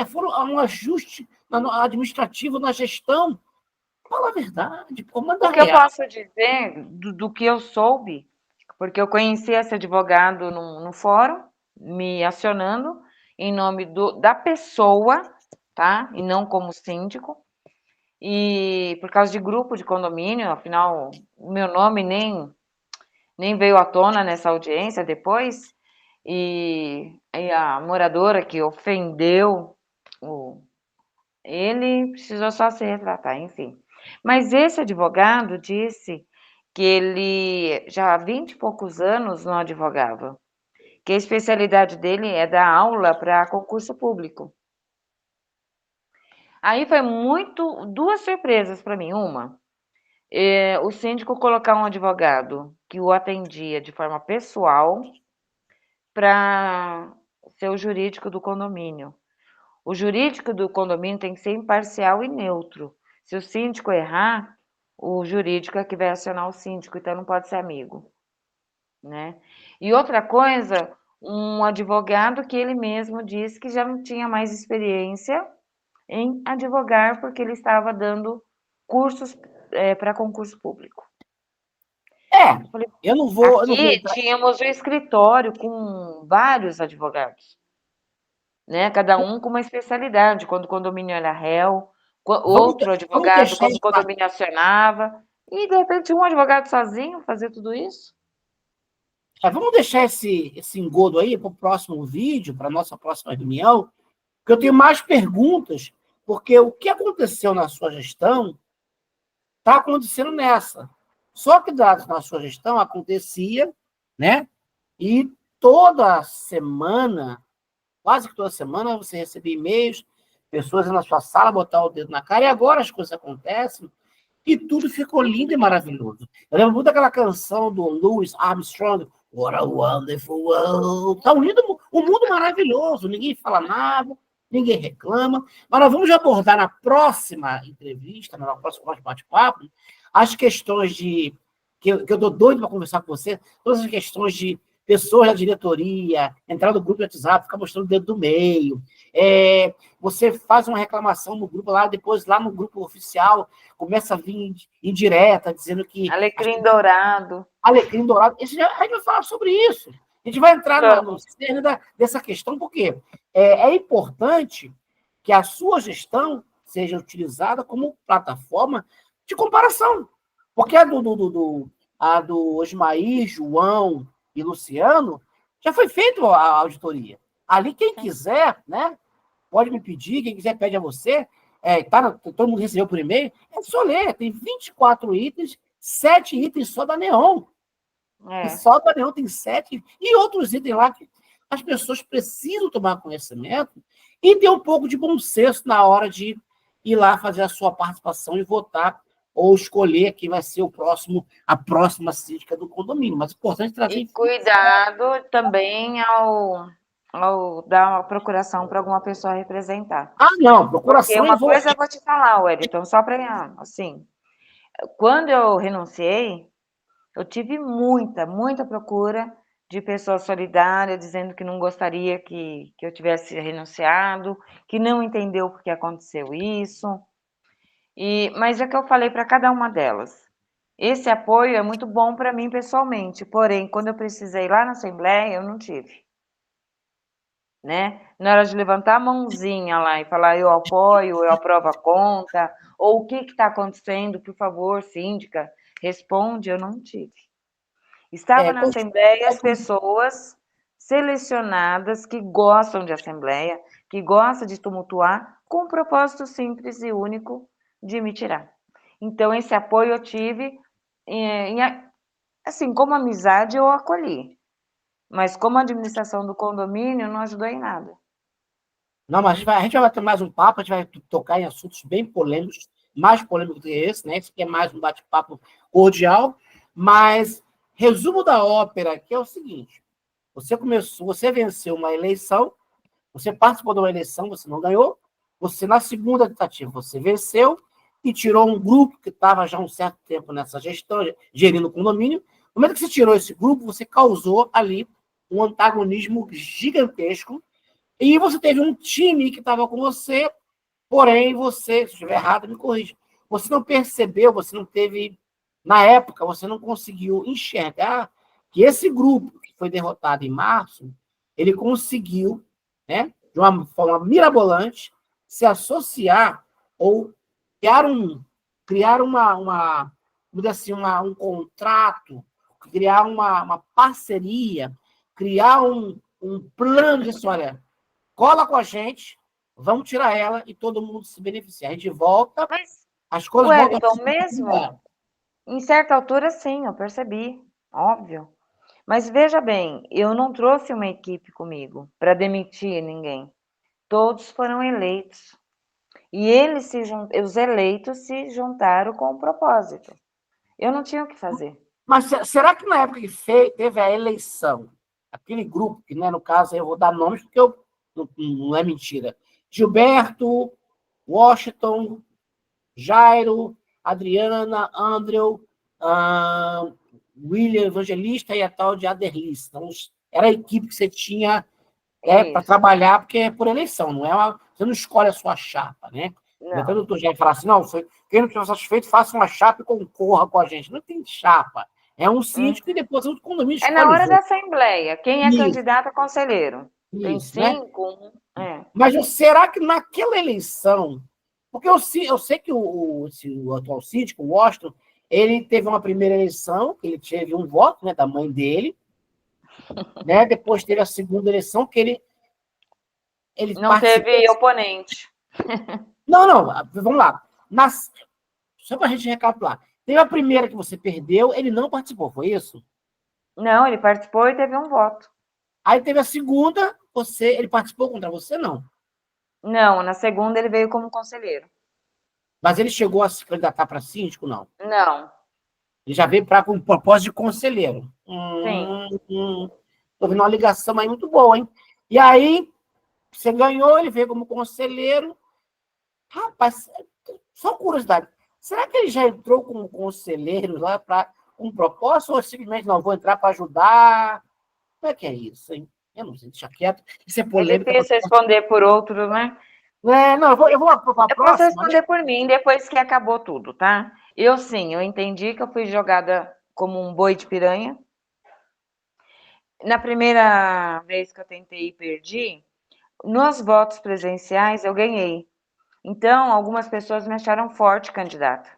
foram um ajuste administrativo na gestão. Fala a verdade, pô, manda O que eu real. posso dizer do que eu soube, porque eu conheci esse advogado no fórum, me acionando em nome da pessoa, tá? E não como síndico. E por causa de grupo de condomínio, afinal, o meu nome nem veio à tona nessa audiência depois. E a moradora que ofendeu ele precisou só se retratar, enfim. Mas esse advogado disse que ele já há 20 e poucos anos não advogava, que a especialidade dele é dar aula para concurso público. Aí foi duas surpresas para mim. Uma, o síndico colocar um advogado que o atendia de forma pessoal para ser o jurídico do condomínio. O jurídico do condomínio tem que ser imparcial e neutro. Se o síndico errar, o jurídico é que vai acionar o síndico, então não pode ser amigo, né? E outra coisa, um advogado que ele mesmo disse que já não tinha mais experiência em advogar porque ele estava dando cursos para concurso público. Eu não vou Aqui entrar. tínhamos um escritório com vários advogados, né? Cada um com uma especialidade. Quando o condomínio era réu, Vamos, outro vamos advogado deixar quando isso o condomínio acionava. E, de repente, um advogado sozinho fazer tudo isso? vamos deixar esse engodo aí para o próximo vídeo, para a nossa próxima reunião, porque eu tenho mais perguntas, porque o que aconteceu na sua gestão está acontecendo nessa. Só que na sua gestão acontecia, né? E toda semana, quase que toda semana, você recebia e-mails, pessoas na sua sala botar o dedo na cara, e agora as coisas acontecem, e tudo ficou lindo e maravilhoso. Eu lembro muito daquela canção do Louis Armstrong, What a Wonderful World. Tá um mundo maravilhoso, ninguém fala nada, ninguém reclama. Mas nós vamos abordar na próxima entrevista, no próximo bate-papo, as questões de. Que eu tô doido para conversar com você, todas as questões de pessoas da diretoria, entrar no grupo do WhatsApp, ficar mostrando o dedo do meio. Você faz uma reclamação no grupo lá, depois lá no grupo oficial começa a vir indireta, dizendo que... Alecrim dourado. Alecrim dourado. A gente vai falar sobre isso. A gente vai entrar no cerne dessa questão, porque é importante que a sua gestão seja utilizada como plataforma de comparação. Porque a do Osmair, João e Luciano já foi feita a auditoria. Ali, quem quiser, né, pode me pedir, quem quiser pede a você, todo mundo recebeu por e-mail, é só ler, tem 24 itens, 7 itens só da Neon. E só da Neon tem 7, e outros itens lá que as pessoas precisam tomar conhecimento e ter um pouco de bom senso na hora de ir lá fazer a sua participação e votar ou escolher quem vai ser a próxima síndica do condomínio. Mas é importante trazer... E cuidado também ao dar uma procuração para alguma pessoa representar. Não, procuração... Porque uma coisa eu vou te falar, Wellington, só para, assim, quando eu renunciei, eu tive muita procura de pessoas solidárias, dizendo que não gostaria que eu tivesse renunciado, que não entendeu por que aconteceu isso. Mas é que eu falei para cada uma delas. Esse apoio é muito bom para mim pessoalmente, porém, quando eu precisei lá na Assembleia, eu não tive. Né? Na hora de levantar a mãozinha lá e falar eu apoio, eu aprovo a conta, ou o que está acontecendo, por favor, síndica, responde, eu não tive. Estava na Assembleia as pessoas selecionadas que gostam de Assembleia, que gostam de tumultuar, com um propósito simples e único de me tirar. Então, esse apoio eu tive, assim, como amizade eu acolhi. Mas como administração do condomínio, não ajudou em nada. Não, mas a gente vai ter mais um papo, a gente vai tocar em assuntos bem polêmicos, mais polêmicos do que esse, né? Esse aqui é mais um bate-papo cordial, mas resumo da ópera aqui é o seguinte: você venceu uma eleição, você participou de uma eleição, você não ganhou, você na segunda tentativa você venceu e tirou um grupo que estava já há um certo tempo nessa gestão, gerindo o condomínio. No momento que você tirou esse grupo, você causou ali um antagonismo gigantesco e você teve um time que estava com você, porém você, se estiver errado, me corrija, você não percebeu, você não teve, na época, você não conseguiu enxergar que esse grupo que foi derrotado em março, ele conseguiu, né, de uma forma mirabolante, se associar ou criar vamos dizer assim, um contrato, criar uma parceria, criar um plano de história. Cola com a gente, vamos tirar ela e todo mundo se beneficiar. A gente volta, mas, as coisas Wellington, voltam... mesmo, em certa altura, sim, eu percebi, óbvio. Mas veja bem, eu não trouxe uma equipe comigo para demitir ninguém. Todos foram eleitos. E os eleitos se juntaram com o propósito. Eu não tinha o que fazer. Mas será que na época que teve a eleição, aquele grupo, que, né, no caso, eu vou dar nomes porque não é mentira, Gilberto, Washington, Jairo, Adriana, Andrew, William Evangelista e a tal de Aderlis. Então, era a equipe que você tinha para trabalhar, porque é por eleição, você não escolhe a sua chapa, né? Até o doutor Jair falar assim, não, quem não estiver satisfeito, faça uma chapa e concorra com a gente. Não tem chapa. É um síndico e depois o condomínio escolhe. É na hora da Assembleia. Quem é candidato a conselheiro? Tem 5, né? Mas será que naquela eleição... Porque eu sei que o atual síndico, o Washington, ele teve uma primeira eleição, ele teve um voto, né, da mãe dele, né? Depois teve a segunda eleição, que ele não teve oponente. Não, vamos lá. Só para a gente recapitular. Teve a primeira que você perdeu, ele não participou, foi isso? Não, ele participou e teve um voto. Aí teve a segunda, ele participou contra você, não? Não, na segunda ele veio como conselheiro. Mas ele chegou a se candidatar para síndico, não? Não, Ele já veio com um propósito de conselheiro. sim. Tô vendo uma ligação aí muito boa, hein? E aí, você ganhou, ele veio como conselheiro. Rapaz, só curiosidade. Será que ele já entrou como conselheiro lá para um propósito ou simplesmente não vou entrar para ajudar? Como é que é isso, hein? Eu não sei, deixa quieto. Isso é É polêmica. difícil responder por outro, né? Não, eu vou para a Eu posso próxima, né? responder por mim depois que acabou tudo, tá? Eu sim, eu entendi que eu fui jogada como um boi de piranha. Na primeira vez que eu tentei e perdi, nos votos presenciais eu ganhei. Então, algumas pessoas me acharam forte candidata.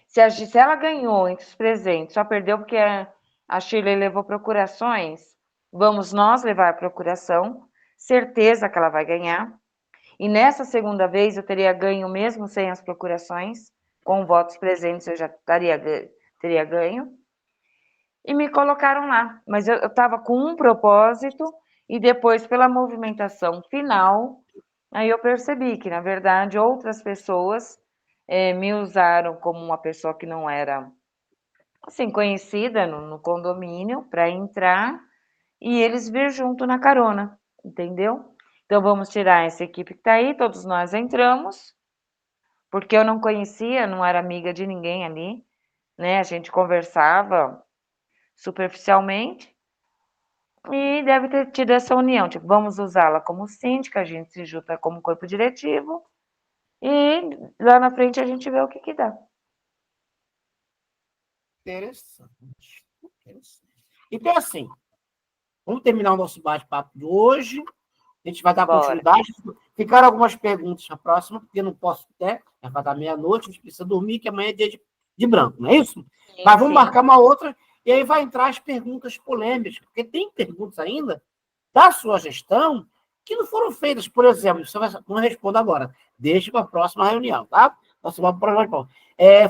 Se ela ganhou entre os presentes, só perdeu porque a Shirley levou procurações, vamos nós levar a procuração, certeza que ela vai ganhar. E nessa segunda vez eu teria ganho mesmo sem as procurações, com votos presentes eu já teria ganho. E me colocaram lá, mas eu estava com um propósito e depois, pela movimentação final, aí eu percebi que, na verdade, outras pessoas me usaram como uma pessoa que não era assim conhecida no condomínio para entrar e eles vir junto na carona, entendeu? Então vamos tirar essa equipe que está aí, todos nós entramos, porque eu não conhecia, não era amiga de ninguém ali, né? A gente conversava superficialmente e deve ter tido essa união, tipo, vamos usá-la como síndica, a gente se junta como corpo diretivo e lá na frente a gente vê o que que dá. Interessante. Interessante. Então, assim, vamos terminar o nosso bate-papo de hoje. A gente vai dar Bora. continuidade. Ficaram algumas perguntas na próxima, porque eu não posso, né? Vai dar meia-noite, a gente precisa dormir, que amanhã é dia de branco, não é isso? Sim, Mas vamos sim. marcar uma outra, e aí vai entrar as perguntas polêmicas, porque tem perguntas ainda da sua gestão que não foram feitas. Por exemplo, você não responde agora, deixe para a próxima reunião, tá?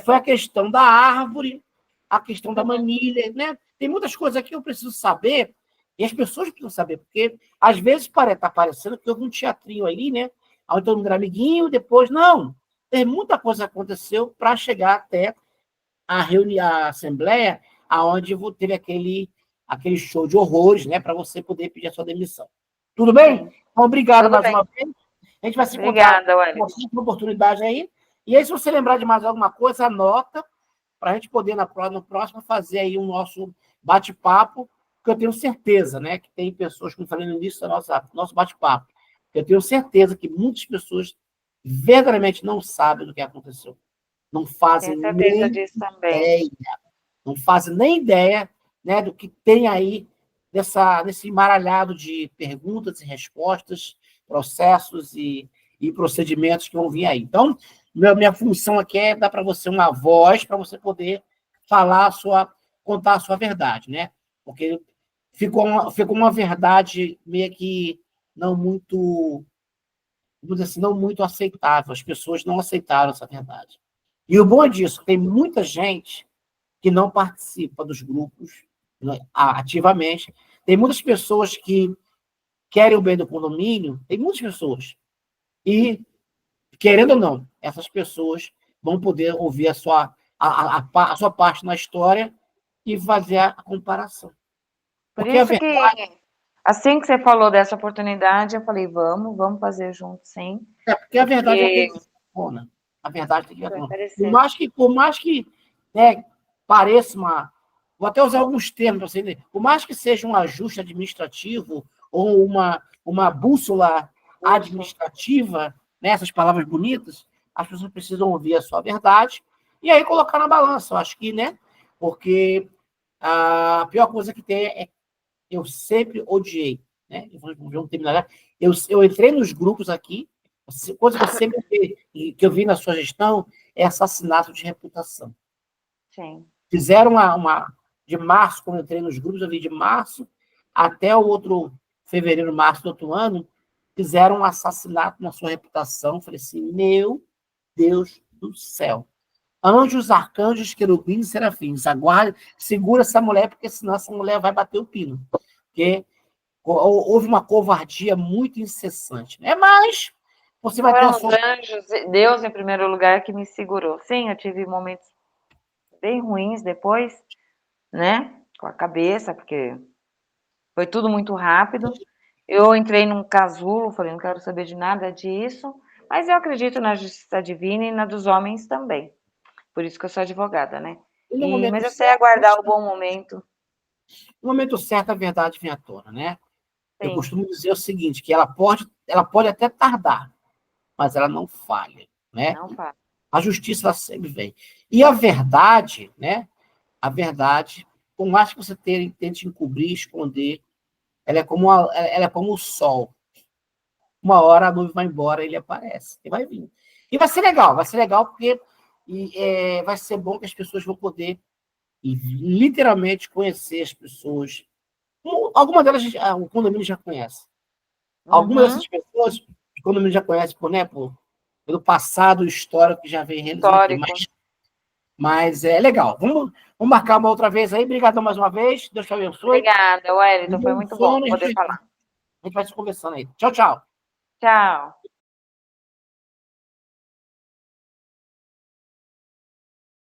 Foi a questão da árvore, a questão da manilha, né? Tem muitas coisas aqui que eu preciso saber, e as pessoas precisam saber, porque às vezes está parecendo que houve um teatrinho ali, né? Onde todo mundo era amiguinho, depois, não. Tem muita coisa que aconteceu para chegar até a reunião, a assembleia, aonde teve aquele show de horrores, né? Para você poder pedir a sua demissão. Tudo bem? Sim. Então, obrigado Tudo mais bem. uma vez. A gente vai se encontrar Obrigada, com Wellington. uma oportunidade aí. E aí, se você lembrar de mais alguma coisa, anota para a gente poder, no próximo, fazer aí o nosso bate-papo, porque eu tenho certeza, né, que tem pessoas, como falei no início do nosso bate-papo, eu tenho certeza que muitas pessoas verdadeiramente não sabem do que aconteceu. Não fazem Tenho certeza nem disso também. ideia, não fazem nem ideia, né, do que tem aí nesse embaralhado de perguntas e respostas, processos e procedimentos que vão vir aí. Então, minha função aqui é dar para você uma voz para você poder contar a sua verdade, né? Porque ficou uma verdade meio que não muito, vamos dizer assim, não muito aceitável. As pessoas não aceitaram essa verdade. E o bom é disso, tem muita gente que não participa dos grupos, né, ativamente. Tem muitas pessoas que querem o bem do condomínio, tem muitas pessoas. E, querendo ou não, essas pessoas vão poder ouvir a sua parte na história e fazer a comparação. Por Porque a isso que, verdade assim que você falou dessa oportunidade, eu falei, vamos fazer junto, sim. porque a verdade é Porque que funciona. A verdade tem que vai funciona. Por aparecer. mais que, por mais que né, pareça uma. Vou até usar alguns termos para você entender. Por mais que seja um ajuste administrativo ou uma bússola Isso. administrativa, né, essas palavras bonitas, as pessoas precisam ouvir a sua verdade e aí colocar na balança. Eu acho que, né? Porque a pior coisa que tem é eu sempre odiei, né? Vamos terminar. Eu entrei nos grupos aqui, coisa que eu sempre que eu vi na sua gestão é assassinato de reputação. Sim. Fizeram de março, quando eu entrei nos grupos, eu vi de março até o outro fevereiro, março do outro ano, fizeram um assassinato na sua reputação. Eu falei assim, meu Deus do céu. Anjos, arcanjos, querubins e serafins, aguarde, segura essa mulher, porque senão essa mulher vai bater o pino. Porque houve uma covardia muito incessante. Né? Mas você vai ter a Foram os sua... anjos, Deus em primeiro lugar que me segurou. Sim, eu tive momentos bem ruins depois, né? Com a cabeça, porque foi tudo muito rápido. Eu entrei num casulo, falei, não quero saber de nada disso, mas eu acredito na justiça divina e na dos homens também. Por isso que eu sou advogada, né? E no momento Mas eu sei certo, aguardar o bom momento. no momento certo a verdade vem à tona, né? Eu Sim, costumo dizer o seguinte, que ela pode até tardar, mas ela não falha, né? não faz. A justiça ela sempre vem. E a verdade, né? A verdade, por mais que você tente encobrir, esconder, ela é como o sol. Uma hora a nuvem vai embora, ele aparece, e vai vir. E vai ser legal porque vai ser bom que as pessoas vão poder literalmente conhecer as pessoas. Algumas delas o condomínio já conhece. Algumas Uhum, dessas pessoas o condomínio já conhece pelo passado histórico que já vem realizando aqui. histórico. Mas é legal. Vamos marcar uma outra vez aí. Obrigadão mais uma vez. Deus te abençoe. Obrigada, Um Wellington, foi bom muito bom sono. poder falar. A gente vai se conversando aí. Tchau, tchau. Tchau.